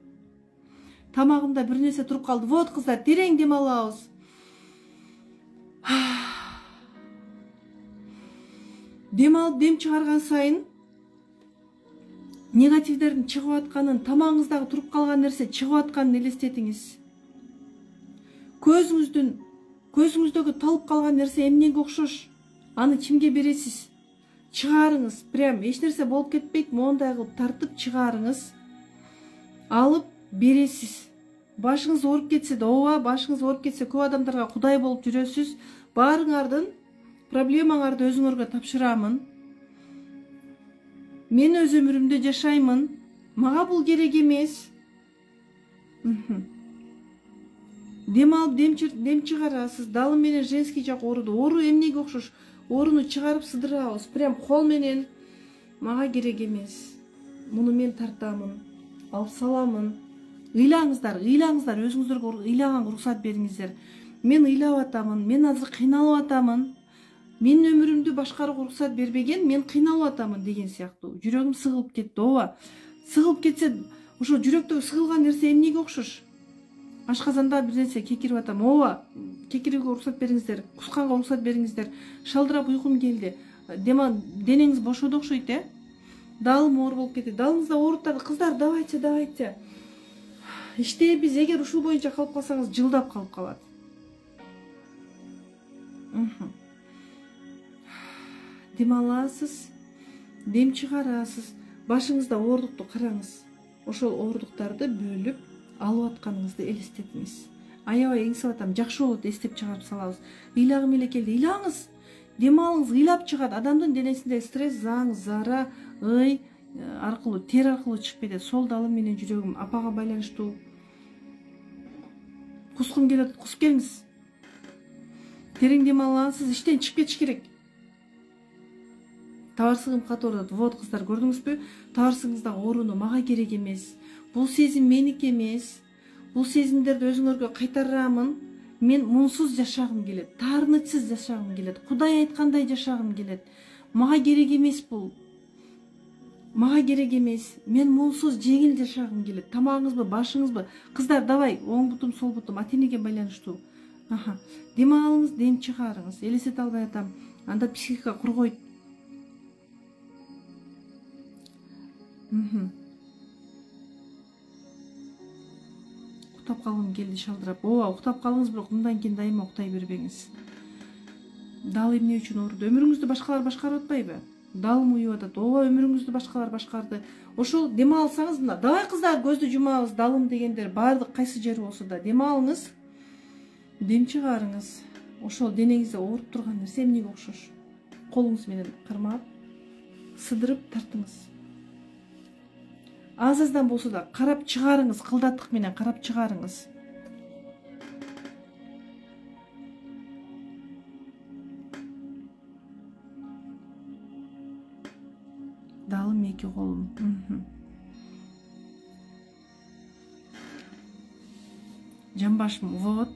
Тамагымда бир нерсе туруп калды. Вот, кыздар, терең дем алабыз. Дем алып, дем чыгарган сайын негативдердин чыгып атканын, тамагыңыздагы туруп калган нерсе чыгып атканын элестетиңиз. Көзүңүздөгү талып калган нерсе эмнеге окшош? Аны кимге бересиз? Чыгарыңыз. Прям эч нерсе болуп кетпейт, моундай кылып тартып чыгарыңыз. Алып бересиз. Башыңыз ооруп кетсе да, ооба, башыңыз ооруп кетсе, көп адамдарга кудай болуп жүрөсүз. Баарыңардын проблемаңарды өзүңөргө тапшырамын. Мен өз өмүрүмдү жашаймын. Мага бул керек эмес. дем алып дем чыгарасыз. Далы менен женский жак ооруду. Оору эмнеге окшош? Ооруну чыгарып сыдырабыз. Прям кол менен. Мага керек эмес. Муну мен тартамын. Алып саламын. Ыйлаңыздар, өзүңүздөргө ыйлаганга уруксат бериңиздер. Мен ыйлап атамын, мен азыр кыйналып атамын. Менин өмүрүмдү башкарууга уруксат бербеген, мен кыйналып атамын деген сыяктуу. Жүрөгүм сыгылып кетти. Ооба. Сыгылып кетсе, ошо жүрөктөгү сыгылган нерсе эмнеге окшош? Ашказанда бир нерсе кекирип атам. Ооба. Кекирүүгө уруксат бериңиздер, кусканга уруксат бериңиздер. Шалдырап уйкум келди. Денеңиз бошоду окшойт, Далым оор болуп кетти. Далыңыз да ооруп атат. Кыздар, давайте. Иштейбиз. Эгер ушул боюнча калып калсаңыз, жылдап калып калат. Дем аласыз, дем чыгарасыз. Башыңызда оорукту караңыз. Ошол ооруктарды бөлүп алып атканыңызды элестетиңиз. Аябай эңсип атам, жакшы болот, эстеп чыгарып салабыз. Ыйлагым эле келди. Ыйлаңыз. Дем алыңыз, ыйлап чыгат. Адамдын денесиндеги стресс, заң, зара, ый аркылуу, тер аркылуу чыгып кетет. Сол далым менен жүрөгүм апага байланыштуу. Кускум келет, кусуп келиңиз. Терең дем аласыз, иштен чыгып кетиш керек. Табарсыгым катып атат. Вот, кыздар, көрдүңүзбү? Табарсыгыңыздагы ооруну мага керек эмес. Бул сезим меники эмес. Бул сезимдерди өзүңөргө кайтарамын. Мен мунсуз жашагым келет. Таарынычсыз жашагым келет. Кудай айткандай жашагым келет. Мага керек эмес бул. Мага керек эмес. Мен мунсуз жеңил жашагым келет. Тамагыңызбы, башыңызбы? Кыздар, давай, оң бутум, сол бутум, ата-энеге байланыштуу. Дем алыңыз, дем чыгарыңыз. Элестете албай атам. Анда психика кургойт. Уктап калгым келди шалдырап. Ооба, уктап калыңыз, бирок мындан кийин дайыма уктай бербеңиз. Дал эмне үчүн ооруду? Өмүрүңүздү башкалар башкарып атпайбы? Далым уюп атат. Ооба, өмүрүңүздү башкалар башкарды. Ошол дем алсаңыз, мына, давай кыздар, көздү жумабыз, далым дегендер баардык кайсы жери болсо да дем алыңыз. Дем чыгарыңыз. Ошол денеңизде ооруп турган нерсе эмнеге окшош? Колуңуз менен кармап, сыдырып тартыңыз. Аз-аздан болсо да карап чыгарыңыз, кылдаттык менен карап чыгарыңыз. Далым эки колум. Жамбашым, вот.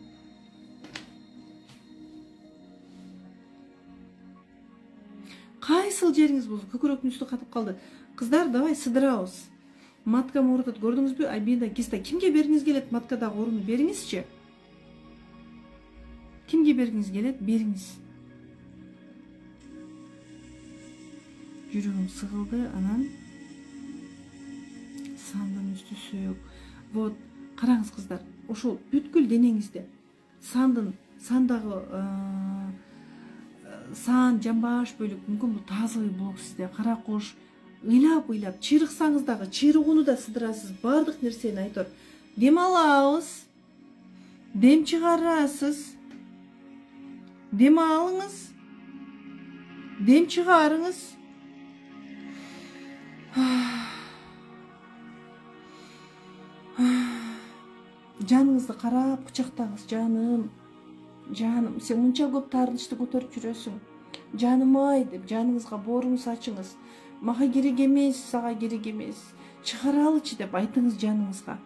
Кайсыл жериңиз болсо, көкүрөктүн үстү катып калды. Кыздар, давай сыдырабыз. Маткам ооруп атат, көрдүңүзбү? Обида, киста. Кимге бергиңиз келет маткадагы ооруну? Бериңизчи. Кимге бергиңиз келет? Бериңиз. Жүрөгүм сыгылды, анан сандын үстү сөөк. Вот, караңыз кыздар, ошол бүткүл денеңизде сандагы сан, жамбаш бөлүк, мүмкүн бул тазовый блок сизде, кара кош, ыйлап чыйрыксаңыз дагы, чыйрыгууну да сыдырасыз, баардык нерсени айтор. Дем алабыз, дем чыгарасыз, дем алыңыз, дем чыгарыңыз. Жаныңызды карап кучактаңыз. Жаным, сен мынча көп таарынычты көтөрүп жүрөсүң. Жаным ай деп жаныңызга бооруңузду ачыңыз. Мага керек эмес, сага керек эмес. Чыгаралычы деп айтыңыз жаныңызга.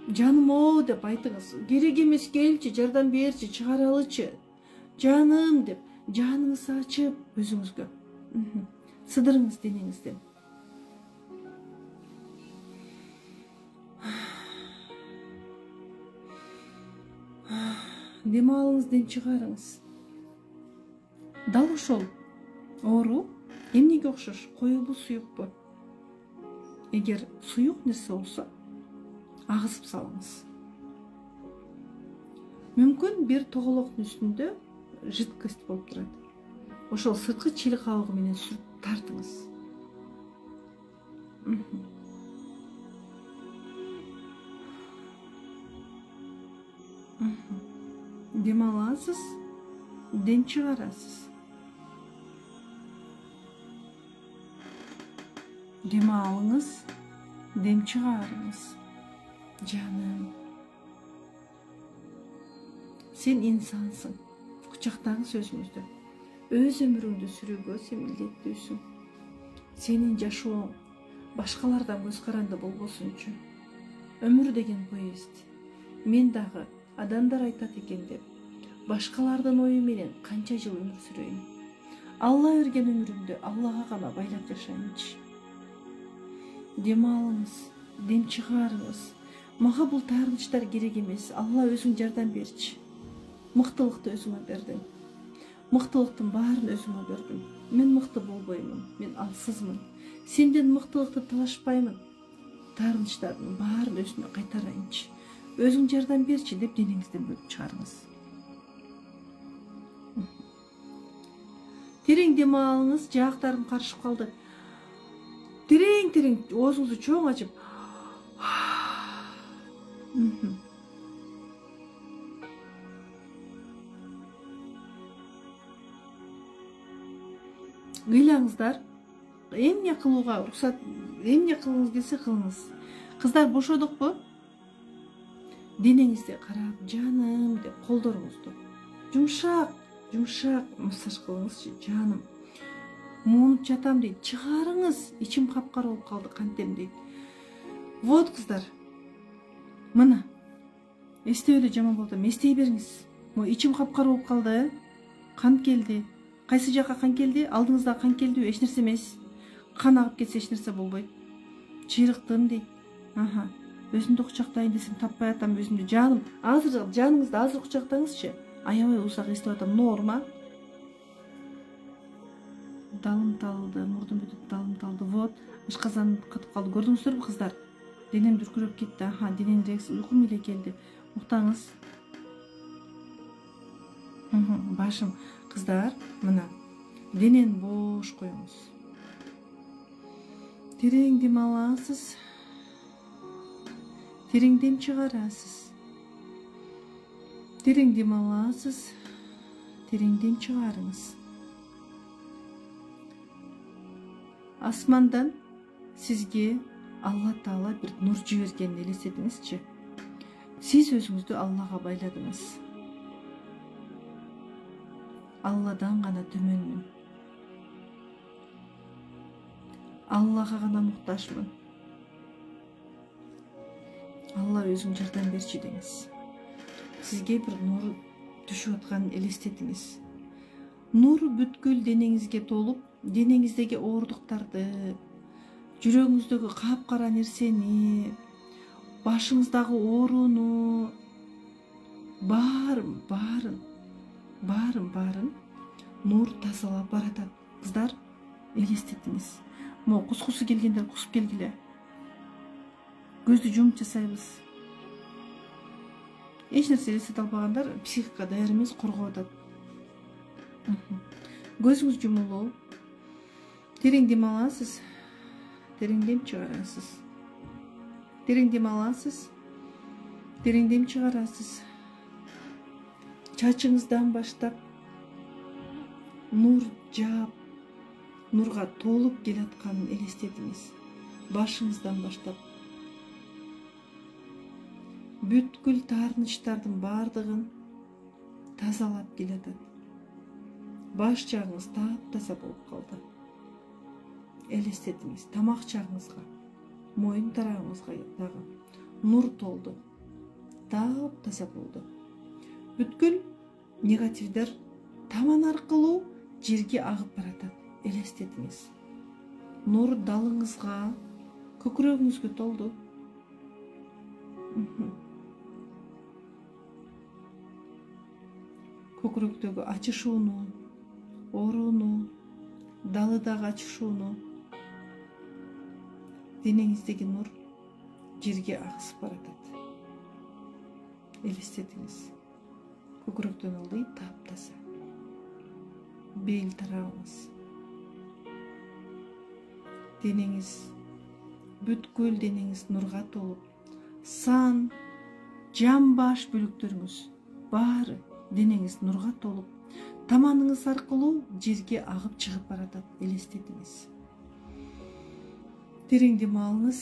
Жаным о деп айтыңыз. Керек эмес, келчи, жардам берчи, чыгаралычы. Жаным деп жаныңызды ачып өзүңүзгө сыдырыңыз денеңизден. Дем алыңыз, дем чыгарыңыз. Дал ошол оору эмнеге окшош? Коюлбу, суюкпу? Эгер суюк нерсе болсо, агызып салыңыз. Мүмкүн бир тоголоктун үстүндө жидкость болуп турат. Ошол сырткы чийлик кабыгы менен сүрүп тартыңыз. Дем аласыз, дем чыгарасыз. Дем алыңыз, дем чыгарыңыз. Жаным, сен инсансың. Кучактагыз өзүңүздү. Өз өмүрүңдү сүрүүгө сен милдеттүүсүң. Сенин жашооң башкалардан көз каранды болбосунчу. Өмүр деген поезд. Мен дагы адамдар айтат экен деп, башкалардын ою менен канча жыл өмүр сүрөйүн. Алла берген өмүрүмдү Аллага гана байлап жашайынчы. Дем алыңыз, дем чыгарыңыз. Мага бул таарынычтар керек эмес. Алла өзүң жардам берчи. Мыктылыкты өзүңө бердиң. Мыктылыктын баарын өзүңө бердим. Мен мыкты болбоймун. Мен алсызмын. Сенден мыктылыкты талашпаймын. Таарынычтардын баарын өзүмө кайтарайынчы. Өзүң жардам берчи деп денеңизден бөлүп чыгарыңыз. Терең дем алыңыз, жаактарым карышып калды. Терең оозуңузду чоң ачып. Ыйлаңыздар. Эмне кылууга уруксат, эмне кылгыңыз келсе кылыңыз. Кыздар бошодукпу? Денеңизди карап, жаным деп колдоруңузду жумшак массаж кылыңызчы, жаным. Муунуп жатам дейт, чыгарыңыз. Ичим капкара болуп калды, кантем дейт. Вот кыздар. Мына. Эстеп эле жаман болуп атам, эстей бериңиз. Ичим капкара болуп калды. Кан келди. Кайсы жака кан келди? Алдыңызда кан келди, эч нерсе эмес. Кан агып кетсе эч нерсе болбойт. Чыйрыктым дейт. Өзүмдү кучактайын десем таппай атам өзүмдү. Жаным, азыр жаныңызды азыр кучактаңызчы. Аябай узак эстеп атам, норма. Далым талды, мурдум бүтүп далым талды. Вот, ашказан катып калды. Көрдүңүздөрбү кыздар? Денем дүркүрөп кетти. Денем рекс, уйкум эле келди. Уктаңыз. Башым, кыздар, мына. Денени бош коюңуз. Терең дем аласыз. Терең дем чыгарасыз. Терең дем аласыз. Терең дем чыгарыңыз. Асмандан сизге Алла Таала бир нур жибергенин элестетиңизчи. Сиз өзүңүздү Аллага байладыңыз. Алладан гана төмөнмүн. Аллага гана муктажмын. Алла өзүң жардам берчи деңиз. Сизге бир нур түшүп атканын элестетиңиз. Нур бүткүл денеңизге толуп, денеңиздеги оордуктарды, жүрөгүңүздөгү капкара нерсени, башыңыздагы ооруну баарын нур тазалап баратат. Кыздар, элестетиңиз. Кускусу келгендер кусуп келгиле. Көздү жумуп жасайбыз. Эч нерсе элестете албагандар психика даяр эмес, коргоп атат. Көзүңүз жумулуу. Терең дем аласыз. Терең дем чыгарасыз. Терең дем аласыз. Терең дем чыгарасыз. Чачыңыздан баштап нур жаап, нурга толуп келатканын элестетиңиз. Башыңыздан баштап бүткүл таарынычтардын баардыгын тазалап келатат. Баш жагыңыз таап-таза болуп калды. Элестетиңиз. Тамак жагыңызга, моюн тарабыңызга дагы нур толду. Таап-таза болду. Бүткүл негативдер таман аркылуу жерге агып баратат. Элестетиңиз. Нур далыңызга, көкүрөгүңүзгө толду. Көкүрөктөгү ачышууну, ооруну, далыдагы ачышууну, денеңиздеги нур жерге агысып баратат. Элестетиңиз. Көкүрөктөн ылдый, таап-таза. Бел тарабыңыз. Денеңиз, бүткүл денеңиз нурга толуп, сан, жан баш бөлүктөрүңүз баары денеңиз нурга толуп, таманыңыз аркылуу жерге агып чыгып баратат. Элестетиңиз. Терең дем алыңыз,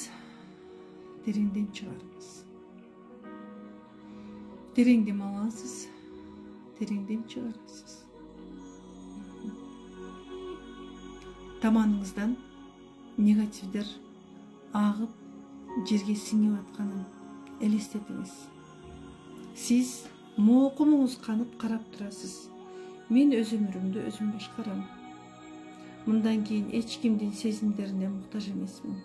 тереңден чыгарыңыз. Терең дем аласыз, тереңден чыгарасыз. Таманыңыздан негативдер ағып, жерге сіңіп атканын элестетиңиз. Сиз моокумуңуз канып карап турасыз. Мен өз өмүрүмдү өзүм башкарам. Мындан кийин эч кимдин сезимдерине муктаж эмесмин.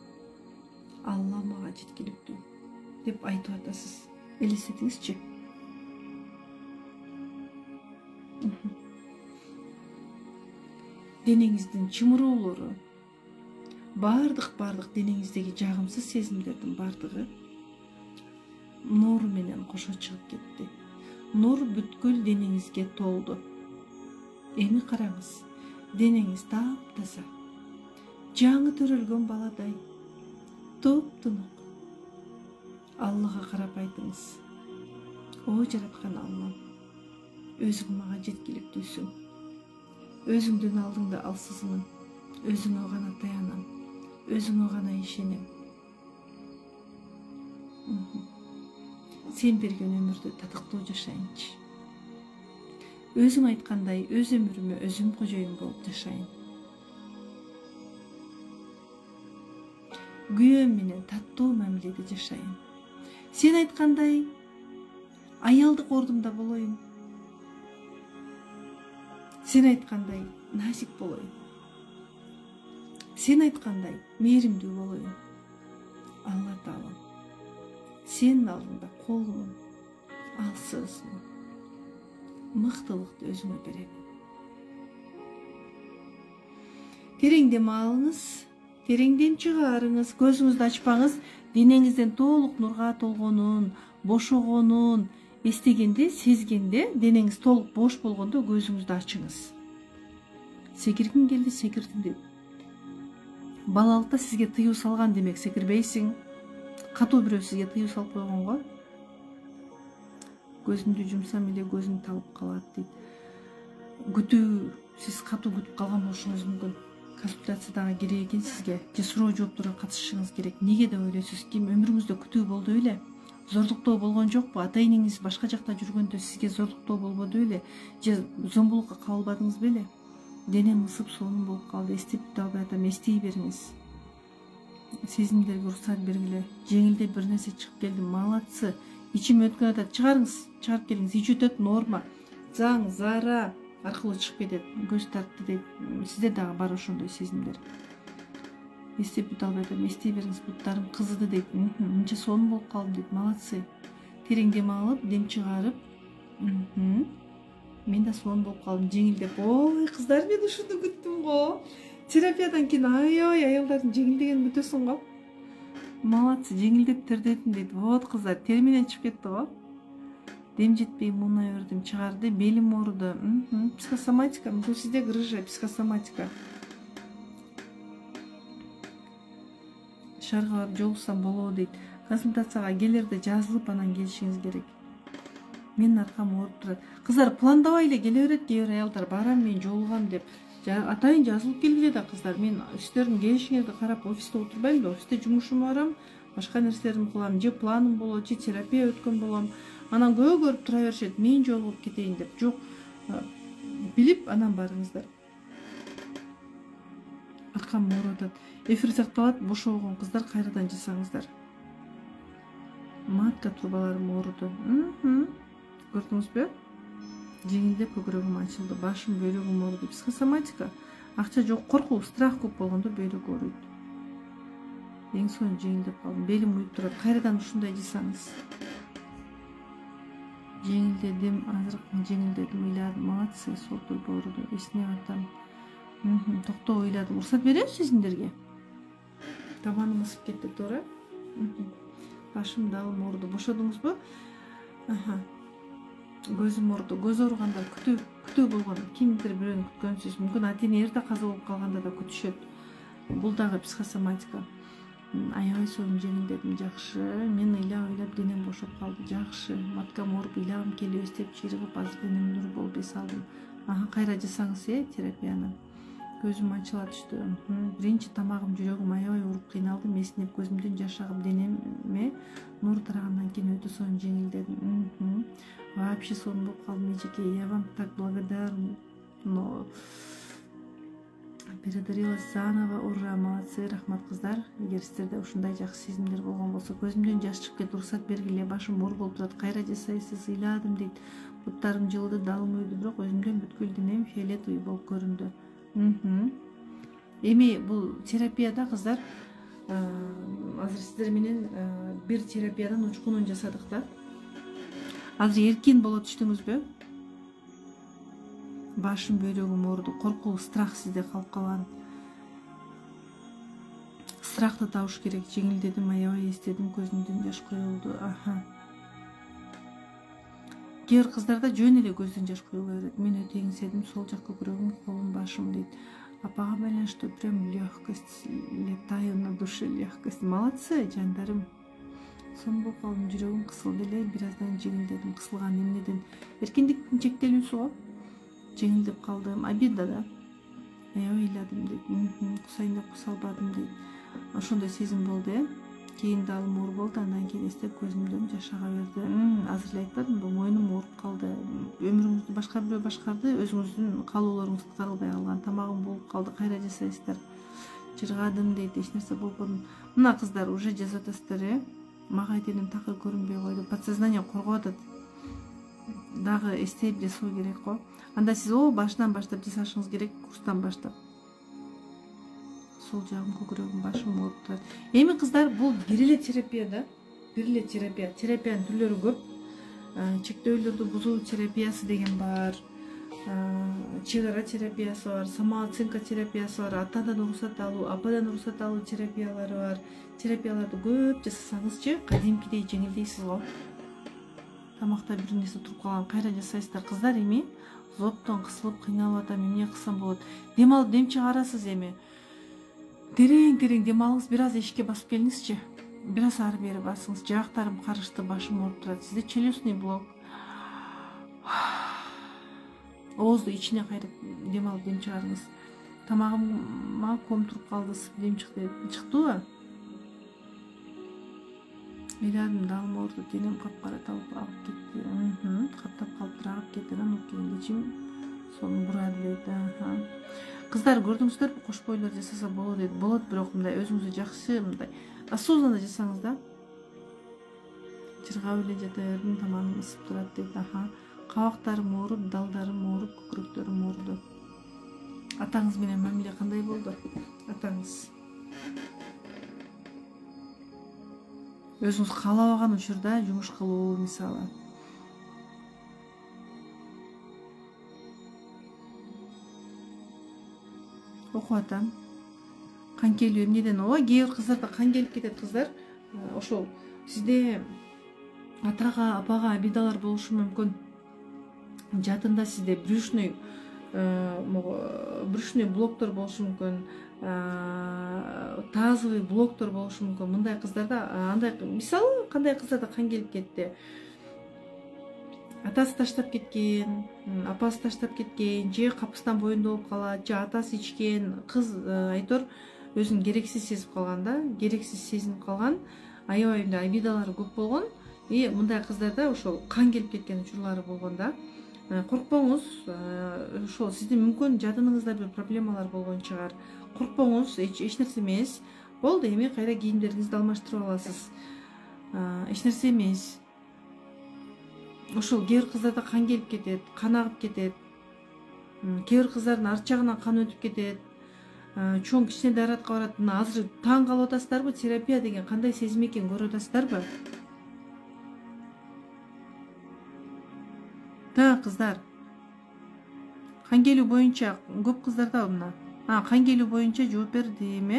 Алла мага жеткиликтүү деп айтып атасыз. Элестетиңизчи. Денеңиздин чымыроолору, бардык денеңиздеги жагымсыз сезимдердин бардыгы нур менен кошо чыгып кетти. Нур бүткүл денеңизге толду. Эми караңыз, денеңиз таптаза, жаңы төрөлгөн баладай, туп-тунук. Аллага карап айтыңыз: о жараткан Аллам, өзүң мага жеткиликтүүсүң. Өзүңдүн алдыңда алсызмын. Өзүңө гана таянам. Өзүңө гана ишенем. Сен берген өмүрдү татыктуу жашайынчы. Өзүң айткандай өз өмүрүмө өзүм кожоюн болуп жашайын. Күйөөм менен таттуу мамиледе жашайын. Сен айткандай аялдык ордумда болоюн. Сен айткандай назик болоюн. Сен айткандай мээримдүү болоюн. Алла Таалам, сенин алдыңда колумун, алсызмын. Мыктылыкты өзүңө берем. Терең дем алыңыз, тереңден чыгарыңыз. Көзүңүздү ачпаңыз. Денеңизден толук нурга толгонун, бошогонун эстегенде, сезгенде, денеңиз толук бош болгондо көзүңүздү ачыңыз. Секиргиң келди, секирдим деп. Балалыкта сизге тыюу салган демек секирбейсиң. Катуу бирөө сизге тыюу салып койгон го. Көзүмдү жумсам эле көзүм талып калат дейт. Күтүү, сиз катуу күтүп калган болушуңуз мүмкүн. Консультациядагы керек экен сизге. Же суроо жооптурга катышышыңыз керек. Неге деп ойлойсуз? Ким өмүрүңүздө күтүү болду беле? Зордуктоо болгон жокпу? Ата-энеңиз башка жакта жүргөндө сизге зордуктоо болбоду беле? Же зомбулукка кабылбадыңыз беле? Денем ысып сонун болуп калды. Эстеп албай атам, эстей бериңиз. Сезимдерге уруксат бергиле. Жеңилдеп бир нерсе чыгып келди. Молодцы. Ичим өткөн атат. Чыгарыңыз, чыгарып келиңиз. Ич өтөт, норма. Заң, зара аркылуу чыгып кетет. Көз тартты дейт. Сизде дагы бар ошондой сезимдер. Эстеп бүтө албай атам, эстей бериңиз. Буттарым кызыды дейт. Мынча сонун болуп калдым дейт. Молодцы. Терең дем алып, дем чыгарып. Мен да сонун болуп калдым, жеңилдеп. Ой, кыздар, мен ушуну күттүм го. Терапиядан кийин ой, аялдардын жеңилдегенин күтөсүң го. Молодцы, жеңилдеп тердетим дейт. Вот кыздар, тери менен чыгып кетти го. Дем жетпей муунай өрдүм, чыгарды, белим ооруду. Психосоматика, мүмкүн сизде грыжа, психосоматика. Шаарга барып жолуксам болобу дейт. Консультацияга келерде жазылып анан келишиңиз керек. Менин аркам ооруп турат. Кыздар, пландабай эле келе берет кээ бир аялдар. Барам мен, жолугам деп. Атайын жазылып келгиле да кыздар. Мен сиздердин келишиңерди карап офисте отурбайм да. Офисте жумушума барам, башка нерселерди кылам. Же планым болот, же терапия өткөн болом. Анан көбү көрүп тура беришет. Мен жолугуп кетейин деп. Жок, билип анан барыңыздар. Аркам ооруп атат. Эфир сакталат, бошогон кыздар кайрадан жасаңыздар. Матка трубаларым ооруду. Көрдүңүзбү? Жеңилдеп көкүрөгүм ачылды, башым, бөйлөгүм ооруду. Психосоматика. Акча жок, коркуу, страх көп болгондо бөйлөк ооруйт. Эң сонун жеңилдеп калдым. Белим уюп турат. Кайрадан ушундай жасаңыз. Жеңилдедим, азырык жеңилдедим, ыйладым. Молодцы, сол турбу ооруду. Эсине катам. Токтоо, ыйладым. Уруксат бересиз сиздерге? Табаным ысып кетти, туура? Башым дагы ооруду. Бошодуңузбу? Көзүм ооруду. Көз ооругандар күтүү болгон. Кимдир бирөөнү күткөнсүз. Мүмкүн ата-эне эрте каза болуп калганда да күтүшөт. Бул дагы психосоматика. Аябай сонун жеңилдедим, жакшы. Мен ыйлап денем бошоп калды, жакшы. Маткам ооруп, ыйлагым келип, эстеп чыйрыгып, азыр денем нур болуп эс алдым. Кайра жасаңыз, терапияны. көзүм ачыла түштү. Биринчи тамагым, жүрөгүм аябай ооруп кыйналдым. Эсинеп көзүмдөн жаш агып денеме нур тарагандан кийин өтө сонун жеңилдедим. Вообще сонун болуп калдым эжеке. Я вам так благодарна. Но передарилась заново. Ура, молодцы, рахмат кыздар. Эгер сиздерде ушундай жакшы сезимдер болгон болсо, көзүмдөн жаш чыгып кетти, уруксат бергиле, башым оор болуп турат, кайра жасайсыз, ыйладым дейт. Буттарым жылыды, далым үйдү, бирок өзүмдөн бүткүл денем фиолетовый болуп көрүндү. Эми бул терапияда кыздар, азыр сиздер менен бир терапиядан учкунун жасадык да. Азыр эркин боло түштүңүзбү? Башым, бөйрөгүм ооруду, коркуу, страх сизде калып калган. Страхты табыш керек. Жеңилдедим, аябай эстедим, көзүмдөн жаш куюлду. Кээ бир кыздарда жөн эле көздөн жаш куюла берет. Мен өтө эңседим, сол жак көкүрөгүм, колум, башым дейт. Апага байланыштуу прям легкость, летаю на душе, легкость. Молодцы, жандарым. Сонун болуп калдым, жүрөгүм кысылды эле, бир аздан жеңилдедим. Кысылган эмнеден? Эркиндиктин чектелүүсү го. Жеңилдеп калдым. Обида да. Аябай ыйладым дейт. Кусайын деп куса албадым дейт. Ошондой сезим болду, Кийин далым оор болду, андан кийин эстеп көзүмдөн жаш ага берди. Азыр эле айтпадымбы, мойнум ооруп калды. Өмүрүңүздү башка бирөө башкарды, өзүңүздүн каалоолоруңуз аткарылбай калган. Тамагым болуп калды, кайра жасайсыздар. Жыргадым дейт, эч нерсе болбоду. Мына кыздар уже жазып атасыздар, мага айтеним такыр көрүнбөй койду. Подсознание коргоп атат. Дагы эстеп жасоо керек го. Анда сиз башынан баштап жасашыңыз керек, курстан баштап. Сол жагым, көкүрөгүм, башым ооруп турат. Эми кыздар, бул бир эле терапия да. Бир эле терапия. Терапиянын түрлөрү көп. Чектөөлөрдү бузуу терапиясы деген бар. Чек ара терапиясы бар, самооценка терапиясы бар, атадан уруксат алуу, ападан уруксат алуу терапиялары бар. Терапияларды көп жасасаңызчы, кадимкидей жеңилдейсиз го. Тамакта бир нерсе туруп калган, кайра жасайсыздар. Кыздар, эми зоптон кысылып кыйналып атам, эмне кылсам болот? Дем алып дем чыгарасыз эми. Терең дем алыңыз, бир аз эшикке басып келиңизчи. Бир аз ары бери басыңыз. Жабактарым карышты, башым ооруп турат. Сизде челюстный блок. Оозду ичине кайрып дем алып дем чыгарыңыз. Тамагыма ком туруп калды, дем чыкты. Чыктыбы? Ыйладым, далым ооруду, денем капкара талып агып кетти. Каптап калыптыр, агып кетти. Анан окейин ичим сонун бурады дейт. Кыздар, көрдүңүздөрбү, кош бойлор жасаса болот дейт. Болот, бирок мындай өзүңүздү жакшы мындай осознанно жасаңыз да. Жыргап эле жата бердим, тамагым ысып турат дейт. Кабактарым ооруп, далдарым ооруп, көкүрөктөрүм ооруду. Атаңыз менен мамиле кандай болду? Атаңыз өзүңүз каалабаган учурда жумуш кылуу, мисалы. Окуп атам. Кан келүү эмнеден? Кээ бир кыздарда кан келип кетет, кыздар. Ошол сизде атага, апага обидалар болушу мүмкүн. Жадында сизде брюшный блоктор болушу мүмкүн. Тазовый блоктор болушу мүмкүн. Мындай кыздарда, андай, мисалы, кандай кыздарда кан келип кетти? Атасы таштап кеткен, апасы таштап кеткен, же капыстан боюнда болуп калат, же атасы ичкен, кыз айтор өзүн керексиз сезип калган да, керексиз сезинип калган, аябай эле обидалары көп болгон. Мындай кыздарда ошол кан келип кеткен учурлары болгон да. Коркпоңуз, ошол сиздин мүмкүн жадыныңызда бир проблемалар болгон чыгар. Коркпоңуз, эч нерсе эмес. Болду, эми кайра кийимдериңизди алмаштырып аласыз. Эч нерсе эмес. Ошол кээ бир кыздарда кан келип кетет, кан агып кетет. Кээ бир кыздардын арт жагынан кан өтүп кетет. Чоң кичине дааратка барат. Мына азыр таң калып атасыздарбы? Терапия деген кандай сезим экенин көрүп атасыздарбы? Кыздар. Кан келүү боюнча көп кыздарда мына. Кан келүү боюнча жооп бердим,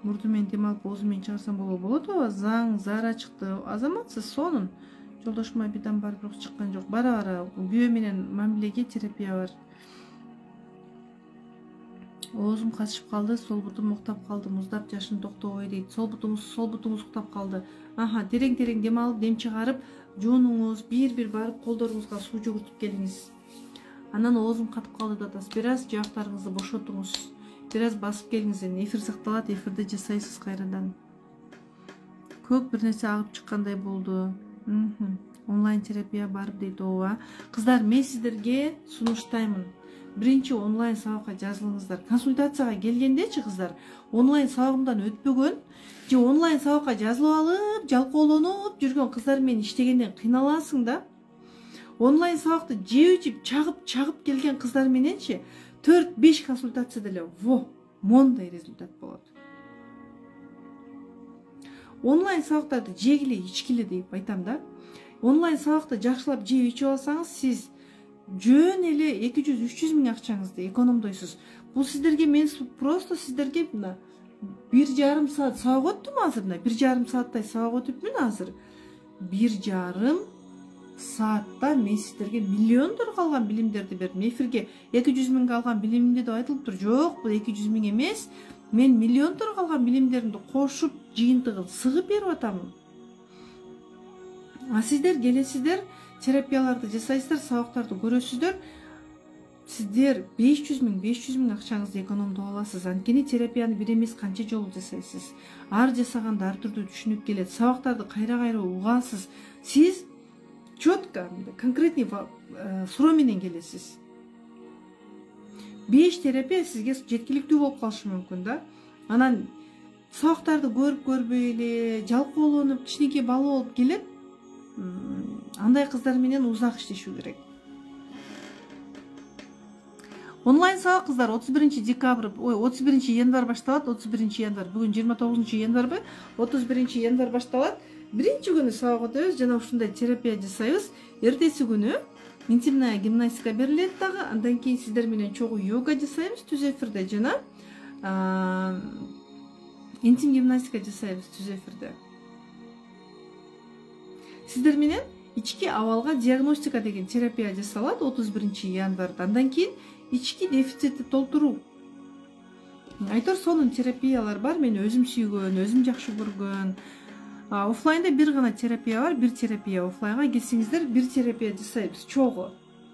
Мурду менен дем алып, оозу менен чыгарсам болот. Заң, зара чыкты. Азаматсыз, сонун. Жолдошума обидам бар, бирок чыккан жок. Бара-бара күйөө менен мамилеге терапия бар. Оозум качып калды, сол бутум уктап калды, муздап жашын токтобой дейт. Сол бутуңуз уктап калды. Терең дем алып, дем чыгарып, жуунуңуз, бир барып колдоруңузга суу жүгүртүп келиңиз. Анан оозум катып калды деп атасыз. Бир аз жаактарыңызды бошотуңуз. Бир аз басып келиңиз. Эфир сакталат, эфирди жасайсыз кайрадан. Көп бир нерсе агып чыккандай болду. Онлайн терапия барып дейт. Ооба. Кыздар, мен сиздерге сунуштаймын. Биринчи онлайн сабакка жазылыңыздар. Консультацияга келгендечи кыздар, онлайн сабагымдан өтпөгөн же онлайн сабакка жазылып алып, жалкоолонуп жүргөн кыздар менен иштегенден кыйналасың да. Онлайн сабакты жеп ичип, чагып келген кыздар мененчи 4-5 консультацияда эле мондай результат болот. Онлайн сабактарды жегиле, ичкиле деп айтам да. Онлайн сабакты жакшылап жеп ичип алсаңыз, сиз жөн эле 200-300 миң акчаңызды экономдойсуз. Бул сиздерге мен просто сиздерге 1,5 саат сабак өттүм азыр. 1,5 сааттай сабак өтүпмүн азыр. 1,5 саатта мен сиздерге миллиондор калган билимдерди бердим. Эфирге 200 миңге алган билимимди деп айтылыптыр. Жок, бул 200 миң эмес. Мен миллиондор калган билимдеримди кошуп, жыйынтыгын сыгып берип атамын. Сиздер келесиздер, терапияларды жасайсыздар, сабактарды көрөсүздөр. Сиздер 500 миң акчаңызды экономдоп аласыз. Анткени терапияны бир эмес канча жолу жасайсыз. Ар жасаганда ар түрдүү түшүнүп келет. Сабактарды кайра угасыз. Сиз четко, конкретный суроо менен келесиз. 5 терапия сизге жеткиликтүү болуп калышы мүмкүн да. Анан сабактарды көрбөй эле, жалкоолонуп, кичинекей бала болуп келет. Андай кыздар менен узак иштешүү керек. Онлайн сабак кыздар 31 январь башталат. 31 январь, бүгүн 29 январь, 31 январь башталат. Биринчи күнү сабак өтөбүз, жана ушундай терапия жасайбыз. Эртеси күнү интимная гимнастика берилет дагы. Андан кийин сиздер менен чогуу йога жасайбыз түз эфирде, жана интим гимнастика жасайбыз түз эфирде. Сиздер менен ички абалга диагностика деген терапия жасалат 31 январда. Андан кийин ички дефицитти толтуруу. Айтор сонун терапиялар бар. Мен өзүм сүйгөн, өзүм жакшы көргөн. Офлайнда бир гана терапия бар, бир терапия. Офлайнга келсеңиздер, бир терапия жасайбыз чогуу.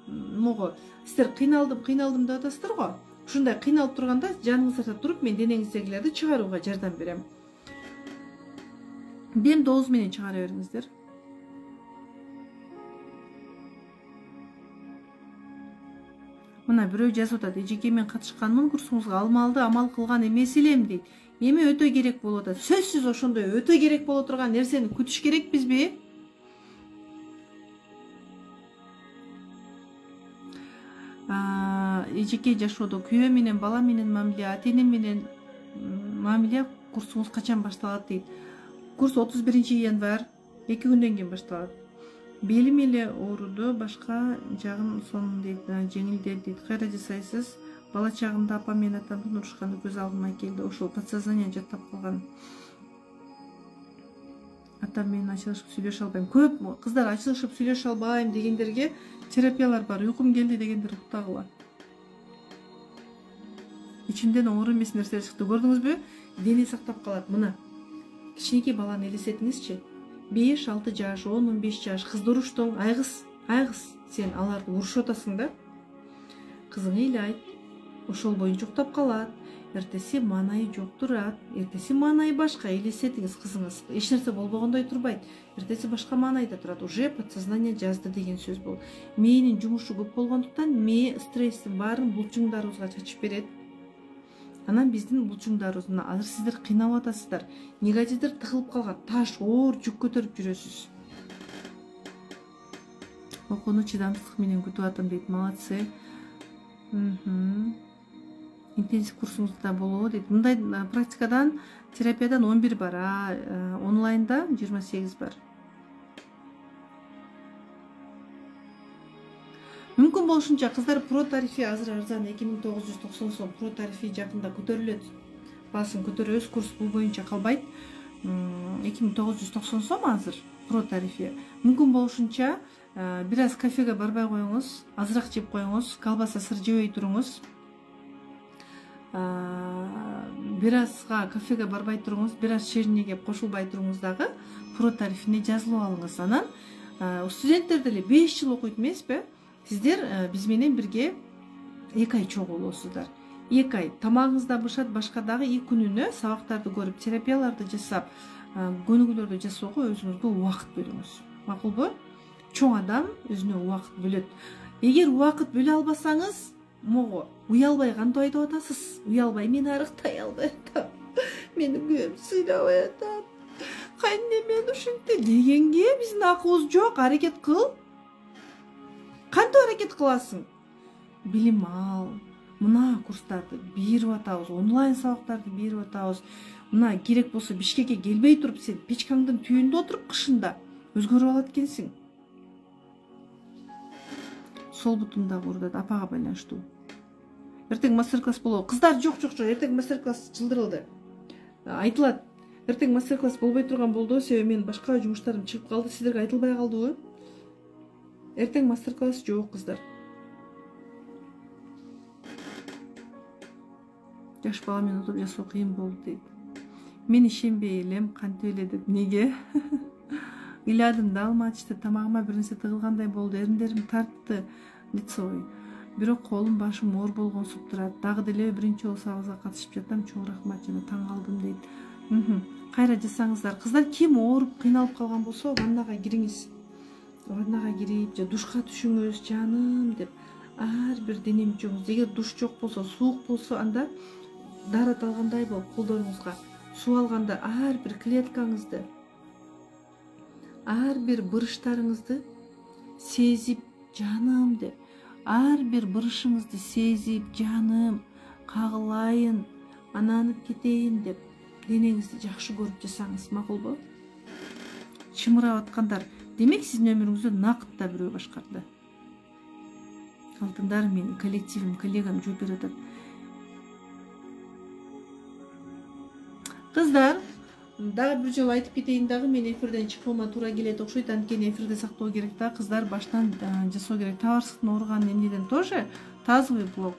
Мого сиздер кыйналдым деп атасыздар го. Ушундай кыйналып турганда жаныңыздарда туруп, мен денеңиздегилерди чыгарууга жардам берем. Бем доз менен чыгара бериңиздер. Мына бирөө жазып атат, эжеке мен катышканмын, курсуңузга алмалды, амал кылган эмес элем дейт. Эми өтө керек болуп атат. Сөзсүз ошондой өтө керек боло турган нерсени күтүш керекпизби? Эжеке жашоодо күйөө менен, бала менен мамиле, ата-эне менен мамиле курсуңуз качан башталат дейт. Курс 31 январь, 2 күндөн кийин башталат. Белим эле ооруду, башка жагым сонун дейт, жеңилдеп дейт. Кайра жасайсыз? Бала чагымда апам менен атамдын урушканы көз алдыма келди. Ошол подсознание жаттап калган. Атам менен ачылышып сүйлөшө албайм. Көп кыздар ачылышып сүйлөшө албайм дегендерге терапиялар бар. Уйкум келди дегендер уктагыла. Ичимден оор эмес нерселер чыкты. Көрдүңүзбү? Дене сактап калат. Мына кичинекей баланы элестетиңизчи. 5-6 жаш, 10-15 жаш кызды уруштуң, айгыз сен аларды урушуп атасың да. Кызың ыйлайт, ошол боюнча уктап калат. Эртеси маанайы жок турат. Эртеси маанайы башка. Элестетиңиз, кызыңыз эч нерсе болбогондой турбайт. Эртеси башка маанайда турат. Уже подсознание жазды деген сөз бул. Мээнин жумушу көп болгондуктан мээ стресстин баарын булчуңдарыбызга чачып берет. Анан биздин булчуңдарыбыз, азыр сиздер кыйналып атасыздар. Негативдер тыгылып калган, таш, оор жүк көтөрүп жүрөсүз. Окууну чыдамсыздык менен күтүп атам дейт. Молодцы. Интенсив курсуңузда болобу дейт. Мындай практикадан, терапиядан 11 бар, онлайнда 28 бар. Мүмкүн болушунча кыздар про тарифи азыр арзан 2990 сом про тарифи жакында көтөрүлөт. Баасын көтөрөбүз, курс бул боюнча калбайт. 2990 сом азыр про тарифи. Мүмкүн болушунча бир аз кафеге барбай коюңуз, азыраак жеп коюңуз, колбаса, сыр жебей туруңуз. бир азга кафеге барбай туруңуз, бир аз шеринеге кошулбай туруңуз дагы про тарифине жазылып алыңыз. Анан студенттер деле 5 жыл окуйт эмеспи? Сиздер биз менен бирге 2 ай чогуу болосуздар. 2 ай тамагыңыздан бышат, башка дагы 2 күнүнө сабактарды көрүп, терапияларды жасап, көнүгүүлөрдү жасоого өзүңүзгө убакыт бөлүңүз. Макулбу? Чоң адам өзүнө убакыт бөлөт. Эгер убакыт бөлө албасаңыз, мого уялбай кантип айтып атасыз? Уялбай, мен арыктай албай атам. Мени күйөөм сыйлабай атат. Кайнем мен ушинтти дегенге биздин акыбыз жок. Аракет кыл. Кантип аракет кыласың? Билим ал. Мына курстарды берип атабыз, онлайн сабактарды берип атабыз. Мына керек болсо Бишкекке келбей туруп, сен печкаңдын түйүндө отуруп кышында өзгөрүп алат экенсиң. Сол бутундагы урдат апага байланыштуу. Эртең мастер-класс болобу? Кыздар жок, эртең мастер-класс чылдырылды. Айтылат. Эртең мастер-класс болбой турган болду, себеби мен башка жумуштарым чыгып калды. Сиздерге айтылбай калдыбы? Эртең мастер-класс жок, кыздар. Жаш бала менен отуруп жасоо кыйын болду дейт. Мен ишенбей элем, кантип эле деп. Неге? Ыйладым да алмачты, тамагыма бир нерсе тыгылгандай болду, эриндерим тартты, лицой. Бирок колум, башым оор болгонсуп турат. Дагы деле биринчи жолу сабагыңызга катышып жатам, чоң рахмат, жана таң калдым дейт. Кайра жасаңыздар. Кыздар, ким ооруп, кыйналып калган болсо, ваннага кириңиз. Ваннага кирип, же душка түшүңүз, жаным деп. Ар бир дене мүчөңүз, эгер душ жок болсо, суук болсо, анда дарат алгандай болуп колдоруңузга суу алганда ар бир клеткаңызды, ар бир бырыштарыңызды сезип, жаным деп. Ар бир бырышыңызды сезип, жаным, кагылайын, ананып кетейин деп денеңизди жакшы көрүп жасаңыз, макулбу? Чымырап аткандар, демек сиздин өмүрүңүздү накытта бирөө башкарды. Алтындар, менин коллективим, коллегам жооп берип атат. Кыздар, дагы бир жолу айтып кетейин дагы, мен эфирден чыгуума туура келет окшойт, анткени эфирде сактоо керек да, кыздар, баштан жасоо керек. Табарсыздын ооруган эмнеден тоже тазовый блог.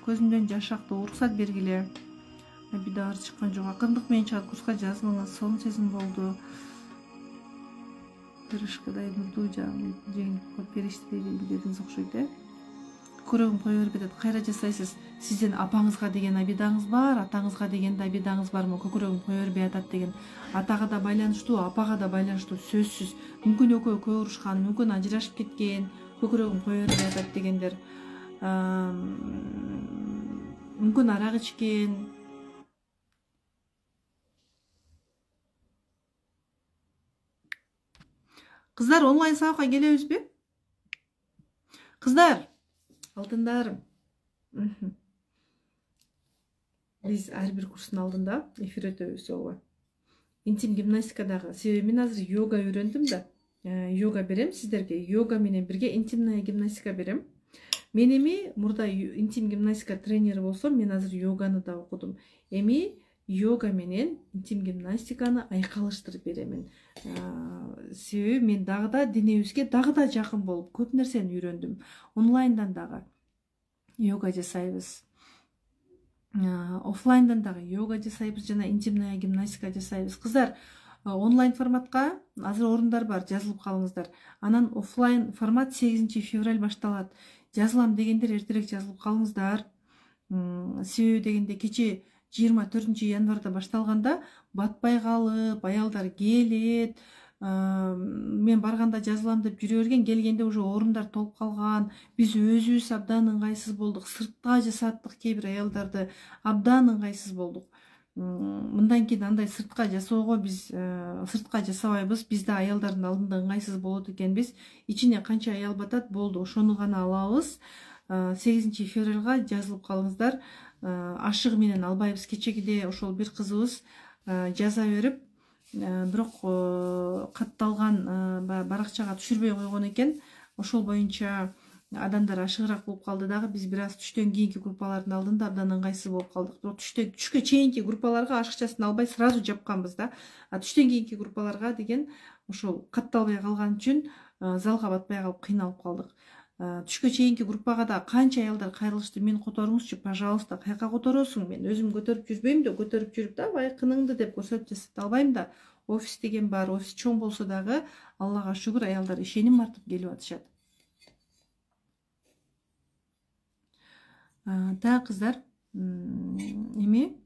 Көзүмдөн жаш акты, уруксат бергиле. Обида бар чыккан жок. Акырындык менен чыгат, курска жазылыңыз, сонун сезим болду. Пирожкадай нурдуу жең периштедей дедиңиз окшойт, Көрөгүм кое берип атат. Кайра жасайсыз? Сиздин апаңызга деген обидаңыз бар, атаңызга деген да обидаңыз бармы? Көкөрөгүм кое бербей атат деген. Атага да байланыштуу, апага да байланыштуу, сөзсүз. Мүмкүн экөө көп урушкан, мүмкүн ажырашып кеткен, көкөрөгүм кое бербей атат дегендер. Мүмкүн арак ичкен. Кыздар, онлайн сабакка келебизби? Кыздар, алтындарым. Биз ар бир курстун алдында эфир өтөбүз, ооба. Интим гимнастикадагы, себеби мен азыр йога үйрөндүм да. Йога берем сиздерге. Йога менен бирге интимная гимнастика берем. Мен эми мурда интим гимнастика тренери болсом, мен азыр йоганы да окудум. Эми йога менен интим гимнастиканы айкалыштырып беремин. Себеби мен дагы да денебизге дагы да жакын болуп көп нерсени үйрөндүм. Онлайндан дагы йога жасайбыз. Офлайндан дагы йога жасайбыз жана интимная гимнастика жасайбыз. Кыздар, онлайн форматка азыр орундар бар, жазылып калыңыздар. Анан офлайн формат 8 февраль башталат. Жазылам дегендер эртерээк жазылып калыңыздар. Себеби дегенде кече 24 январда башталганда батпай калып, аялдар келет. Мен барганда жазылам деп жүрө берген, келгенде уже орундар толуп калган. Биз өзүбүз абдан ыңгайсыз болдук. Сыртка жасаттык, кээ бир аялдарды абдан ыңгайсыз болдук. Мындан кийин андай сыртка жасоого биз сыртка жасабайбыз. Биз да аялдардын алдында ыңгайсыз болот экенбиз. Ичине канча аял батат, болду, ошону гана алабыз. 8 февралга жазылып калыңыздар. Ашыгы менен албайбыз. Кечегиде ошол бир кызыбыз жаза берип, бирок катталган баракчага түшүрбөй койгон экен. Ошол боюнча адамдар ашыгыраак болуп калды дагы. Биз бир аз түштөн кийинки группалардын алдында абдан ыңгайсыз болуп калдык. Бирок түшкө чейинки группаларга ашыкчасын албай сразу жапканбыз да. Түштөн кийинки группаларга деген ошол катталбай калган үчүн залга батпай калып кыйналып калдык. түшкө чейинки группага да канча аялдар кайрылышты, мени которуңузчу, пожалуйста. Каяка которосуң? Мен өзүм көтөрүп жүрбөйм да, көтөрүп жүрүп да бай кыныңды деп көрсөтүп жасап албайм да. Офис деген бар, офис чоң болсо дагы Аллага шүгүр аялдар ишеним артып келип атышат. Так кыздар, эми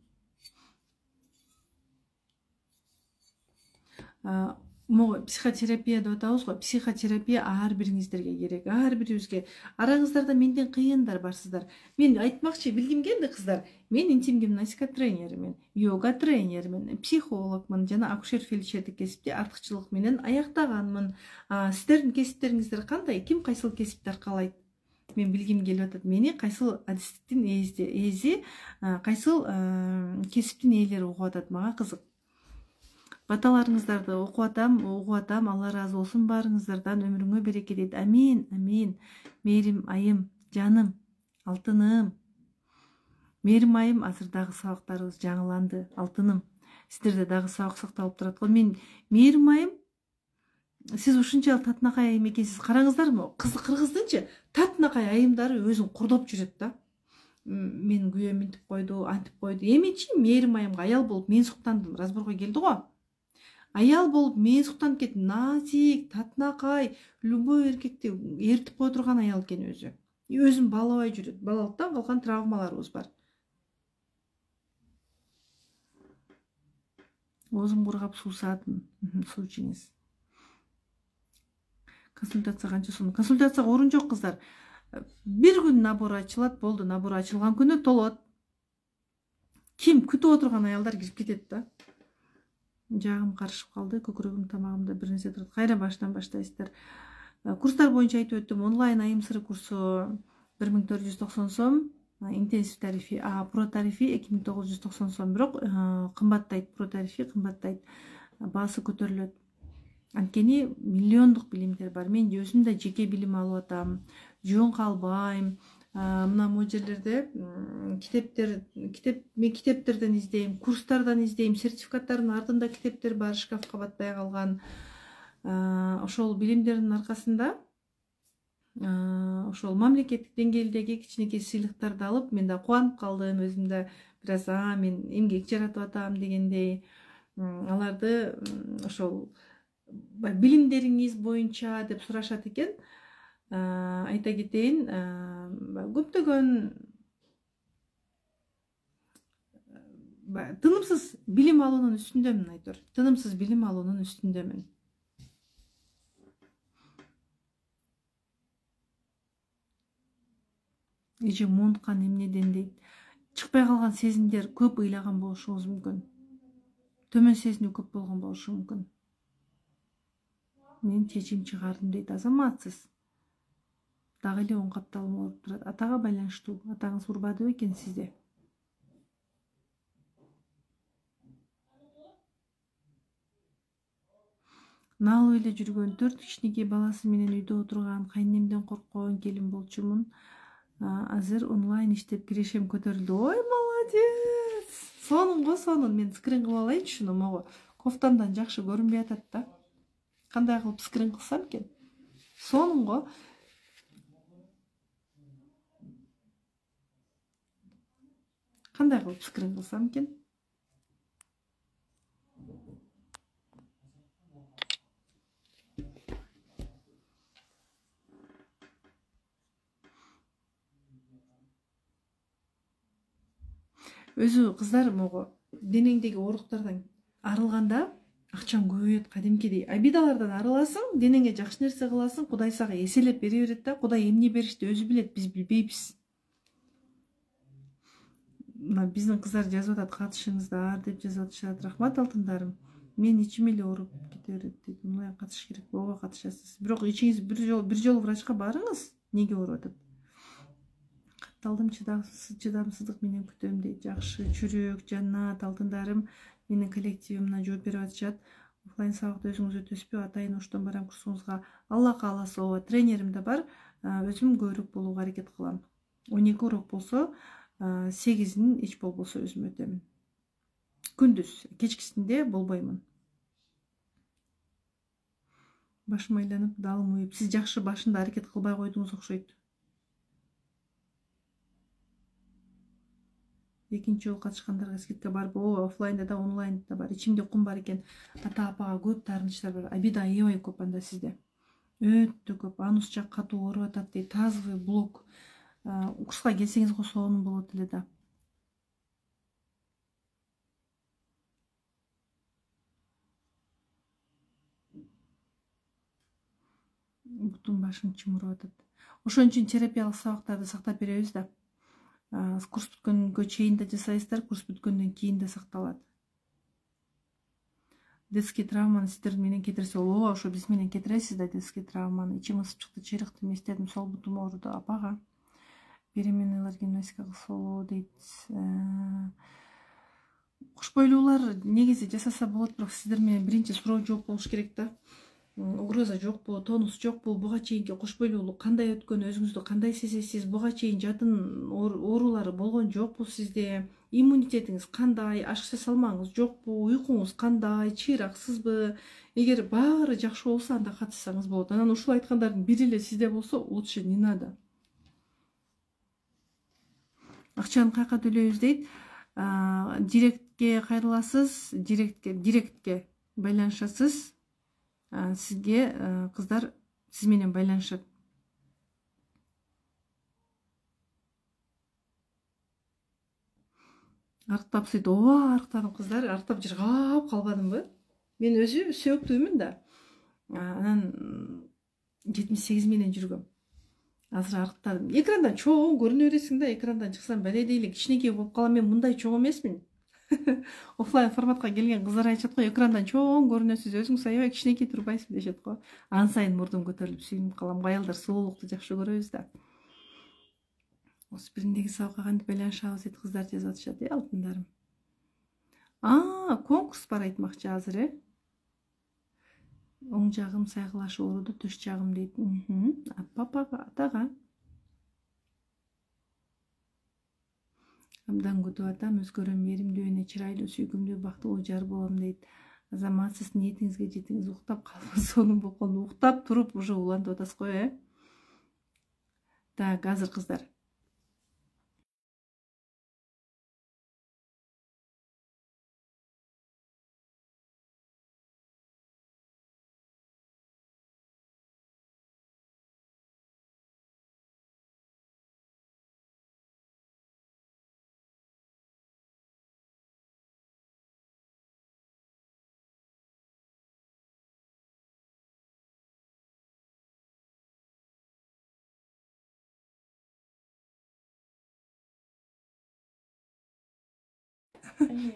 могу психотерапия деп атабыз го. Психотерапия ар бириңиздерге керек. Ар бирибизге. Араңыздарда менден кыйындар барсыздар. Мен айтмакчы, билгим келди кыздар. Мен интим гимнастика тренеримен, йога тренеримен, психологмун жана акушер фельдшердик кесипти артыкчылык менен аяктаганмын. Сиздердин кесиптериңиздер кандай? Ким кайсыл кесипти аркалайт? Мен билгим келип атат. Мени кайсыл адистиктин ээзи, кайсыл кесиптин ээлери угуп атат? Мага кызык. Баталарыңыздарды угуп атам. Алла ыраазы болсун баарыңыздардан. Өмүрүңө береке дейт. Амин, амин. Мээрим айым, жаным, алтыным. Мээрим айым, азыр дагы сабактарыбыз жаңыланды. Алтыным. Сиздерде дагы сабак сакталып турат го. Мен мээрим айым, сиз ушунчалык татынакай айым экенсиз. Караңыздарбы, кыргыздынчы татынакай айымдары өзүн курдоп жүрөт да. Мен күйөөм мынтип койду, антип койду. Эмичи мээрим айымга аял болуп мен суктандым. Разборго келди го. Аял болуп мен суктанып кеттим. Назик, татынакай, любой эркекти ээртип кое турган аял экен өзү. Өзүн баалабай жүрөт. Балалыктан калган травмаларыбыз бар. Оозум кургап суусадым. Суу ичиңиз. Консультация канча сом? Консультацияга орун жок кыздар. Bir күн набор ачылат, болду. Набор ачылган күнү толот. Ким күтүп отурган аялдар кирип кетет да. Жагым карышып калды, көкүрөгүм, тамагымда бир нерсе турат. Кайра баштан баштайсыздар. Курстар боюнча айтып өттүм. Онлайн айым сыры курсу 1490 сом, интенсив тарифи, про тарифи 2990 сом. Бирок кымбаттайт, про тарифи кымбаттайт. Баасы көтөрүлөт. Анткени миллиондук билимдер бар. Мен өзүм да жеке билим алып атам. Жөн калбайм. Мына могу жерлерде мен китептерден издейм, курстардан издейм, сертификаттардын артында китептер бар, шкафка батпай калган. Ошол билимдердин аркасында ошол мамлекеттик деңгээлдеги кичинекей сыйлыктарды алып, мен да кубанып калдым. Өзүм да бир аз мен эмгек жаратып атам дегендей. Аларды ошол билимдериңиз боюнча деп сурашат экен. Айта кетейин, көптөгөн тынымсыз билим алуунун үстүндөмүн айтор. Тынымсыз билим алуунун үстүндөмүн. Ичи муунткан эмнеден дейт. Чыкпай калган сезимдер көп ыйлаган болушуңуз мүмкүн. Төмөн сезинүү көп болгон болушу мүмкүн. Мен чечим чыгардым дейт. Азаматсыз. Дагы эле оң капталым болуп турат. Атага байланыштуу. Атаңыз урбадыбы экен сизди? Налып эле жүргөн 4 кичинекей баласы менен үйдө отурган, кайнемден корккон келин болчумун. Азыр онлайн иштеп кирешем көтөрүлдү. Ой, молодец! Сонун го, сонун. Мен скрин кылып алайынчы шуну, могу кофтамдан жакшы көрүнбөй атат да. Кандай кылып скрин кылсам экен? Сонун го. Кандай кылып скрин кылсам экен? Өзү кыздар могу денеңдеги ооруктардан арылганда акчаң көбөйөт кадимкидей. Обидалардан арыласың, денеңе жакшы нерсе кыласың, Кудай сага эселеп бере берет да. Кудай эмне беришти өзү билет, биз билбейбиз. Биздин кыздар жазып атат, катышыңыздар деп жазып атышат. Рахмат алтындарым. Мен ичим эле ооруп кете берет дейт. Онлайн катышыш керек. Ооба катышасыз. Бирок ичиңиз бир жолу врачка барыңыз. Неге ооруп атат? Катталдым, чыдамсыздык менен күтөм дейт. Жакшы, чүрөк, жаннат, алтындарым. Менин коллективим мына жооп берип атышат. Офлайн сабакта өзүңүз өтөсүзбү? Атайын оштон барам курсуңузга. Алла кааласа, ооба, тренерим да бар. Өзүм көбүрөөк болууга аракет кылам. 12 урок болсо, 8-ин эч болбосо өзүм өтөмүн. Күндүз, кечкисинде болбоймун. Башым айланып, далым уюп. Сиз жакшы башында аракет кылбай койдуңуз окшойт. Экинчи жолу катышкандарга скидка барбы? Ооба, офлайнда да, онлайнда да бар. Ичимде кум бар экен. Ата апага көп таарынычтар бар. Абида аябай көп анда сизде. Өтө көп. Анус жак катуу ооруп атат дейт. Тазовый блок. Курска келсеңиз го сонун болот эле да. Бутум башым чымырып атат. Ошон үчүн терапиялык сабактарды сактап беребиз да. Курс бүткөнгө чейин да жасайсыздар, курс бүткөндөн кийин да сакталат. Детский травманы сиздер менен кетирсе, ооба, ошо биз менен кетиресиз да детский травманы. Ичим ысып чыкты, чыйрыктым, эстедим, сол бутум ооруду. Апага переменныйлар гимнастика кылса болобу дейт. Куш бойлуулар негизи жасаса болот, бирок сиздер менен биринчи суроо жооп болуш керек да. Угроза жокпу, тонус жокпу, буга чейинки куш бойлуулук кандай өткөн, өзүңүздү кандай сезесиз, буга чейин жатын оорулары болгон жокпу сизде, иммунитетиңиз кандай, ашыкча салмаңыз жокпу, уйкуңуз кандай, чыйраксызбы? Эгер баары жакшы болсо, анда катышсаңыз болот. Анан ушул айткандардын бири эле сизде болсо, лучше не надо. Акчаны каяка төлөйбүз дейт. Директке кайрыласыз, директке байланышасыз. Сизге кыздар сиз менен байланышат. Арыктап сөйт. Ооба, арыктадым кыздар. Арыктап жыргап калбадымбы? Мен өзү сөөктүүмүн да. Анан 78 менен жүргөм. Азыр арыктадым. Экрандан чоң көрүнө бересиң да, экрандан чыксам баледе эле кичинекей болуп калам. Мен мындай чоң эмесмин. Офлайн форматка келген кыздар айтышат го, экрандан чоң көрүнөсүз, өзүңүз аябай кичинекей турбайсыз дешет го. Ан сайын мурдум көтөрүлүп сүйүнүп калам. Аялдар сулуулукту жакшы көрөбүз да. Осы бириндеги сабакка кантип байланышабыз дейт кыздар жазып атышат, алтындарым. Конкурс бар айтмакчы азыр, Оң жагым сайгылашы ооруду, төш жагым дейт. Папага, атага. Абдан күтүп атам, өзгөрөм, меримдүү, эне чырайлуу, сүйкүмдүү, бактылуу жар болом дейт. Азаматсыз ниетиңизге жетиңиз, уктап калбы сонун болгон. Уктап туруп уже улантып атасыз го, Так, азыр кыздар.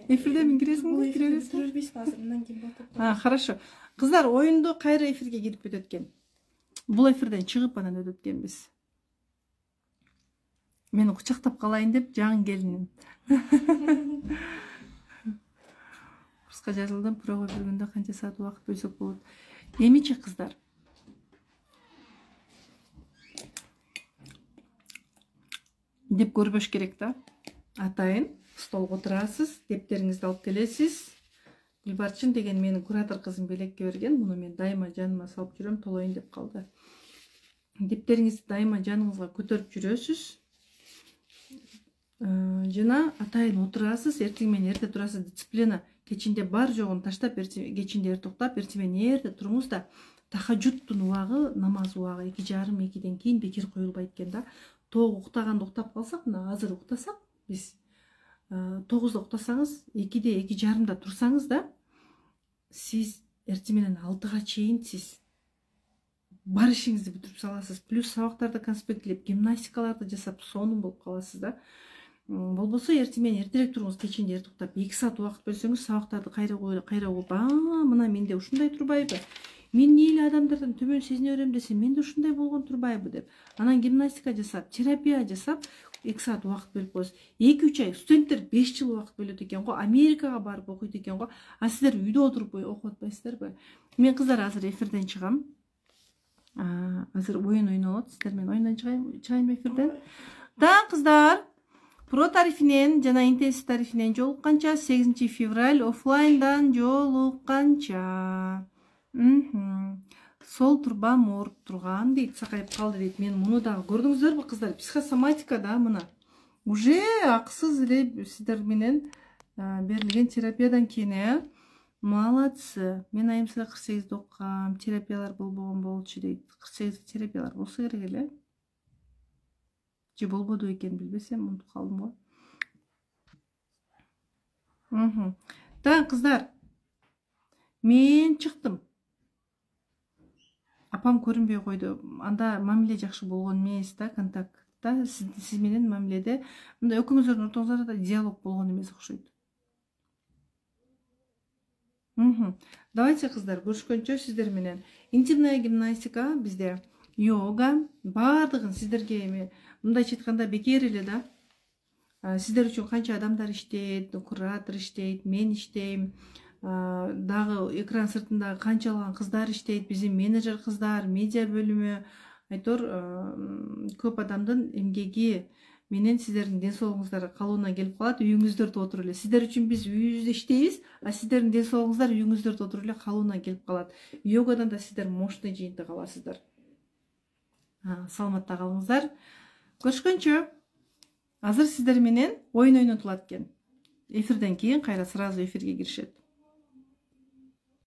Эфирде мен киресиңби? Киребизби азыр, мындан кийин болот. Хорошо. Кыздар, оюнду кайра эфирге кирип өтөт экен. Бул эфирден чыгып анан өтөт экенбиз. Мени кучактап калайын деп жаңы келиним. Курска жазылдым, прова бир күндө канча саат убакыт бөлсөк болот. Эмичи кыздар? Деп көрбөш керек да. Атайын, столго отурасыз, дептериңизди алып келесиз. Гүлбарчын деген менин куратор кызым белекке берген. Муну мен дайыма жаныма салып жүрөм, толоюн деп калды. Дептериңизди дайыма жаныңызга көтөрүп жүрөсүз. Жана атайын отурасыз, эртең менен эрте турасыз, дисциплина. Кечинде бар жогун таштап, кечинде эрте уктап, эртең менен эрте туруңуз да. Тахажжудтун убагы, намаз убагы 2:30-2ден кийин бекер коюлбайт экен да. Тоого уктаганда уктап калсак, мына азыр уктасак, биз 9-да уктасаңыз, 2-де, 2:30-да турсаңыз да, сиз эртең менен 6-га чейин сиз бар ишиңизди бүтүрүп саласыз. Плюс сабактарды конспектлеп, гимнастикаларды жасап, сонун болуп каласыз да. Болбосо эртең менен эртерээк туруңуз, кечинде эрте уктап, 2 саат убакыт бөлсөңүз, сабактарды кайра коюп, мына менде ушундай турбайбы? Мен эмне эле адамдардан төмөн сезине берем десем, менде ушундай болгон турбайбы деп. Анан гимнастика жасап, терапия жасап, 2 саат убакыт бөлүп коесуз. 2-3 ай студенттер 5 жыл убакыт бөлөт экен го, Америкага барып окуйт экен го. А сиздер үйдө отуруп окуп атпайсыздарбы? Мен кыздар азыр эфирден чыгам. Азыр оюн ойнолот. Сиздер мен оюндан чыгайынбы эфирден? Да, кыздар. Про тарифинен жана интенсив тарифинен жолукканча 8 февраль офлайндан жолукканча. Сол турбам ооруп турган дейт, сакайып калды дейт. Мен муну дагы көрдүңүздөрбү кыздар? Психосоматика да мына. Уже акысыз эле сиздер менен берилген терапиядан кийин, молодцы. Мен айым силе 48'de окугам, терапиялар болбогон болчу дейт. 48 терапиялар болсо керек эле. Же болбоду экен билбесем, унутуп калдым го. Так кыздар, мен чыктым. Апам көрүнбөй койду. Анда мамиле жакшы болгон эмес да, контактта, сиз менен мамиледе. Мындай экөөңүздөрдүн ортоңуздарда диалог болгон эмес окшойт. Давайте кыздар, көрүшкөнчө сиздер менен. Интимная гимнастика бизде, йога, баардыгын сиздерге эми мындайча айтканда бекер эле да. Сиздер үчүн канча адамдар иштейт, куратор иштейт, мен иштейм. Дагы экран сыртында канчалаган кыздар иштейт, биздин менеджер кыздар, медиа бөлүмү, айтор көп адамдын эмгеги менен сиздердин ден соолугуңуздар калыбына келип калат. Үйүңүздөрдө отуруп эле. Сиздер үчүн биз үйүбүздө иштейбиз, а сиздердин ден соолугуңуздар үйүңүздөрдө отуруп эле калыбына келип калат. Йогадан да сиздер мощный жыйынтык аласыздар. Саламатта калыңыздар. Көрүшкөнчө. Азыр сиздер менен оюн ойнотулат экен. Эфирден кийин кайра сразу эфирге киришет.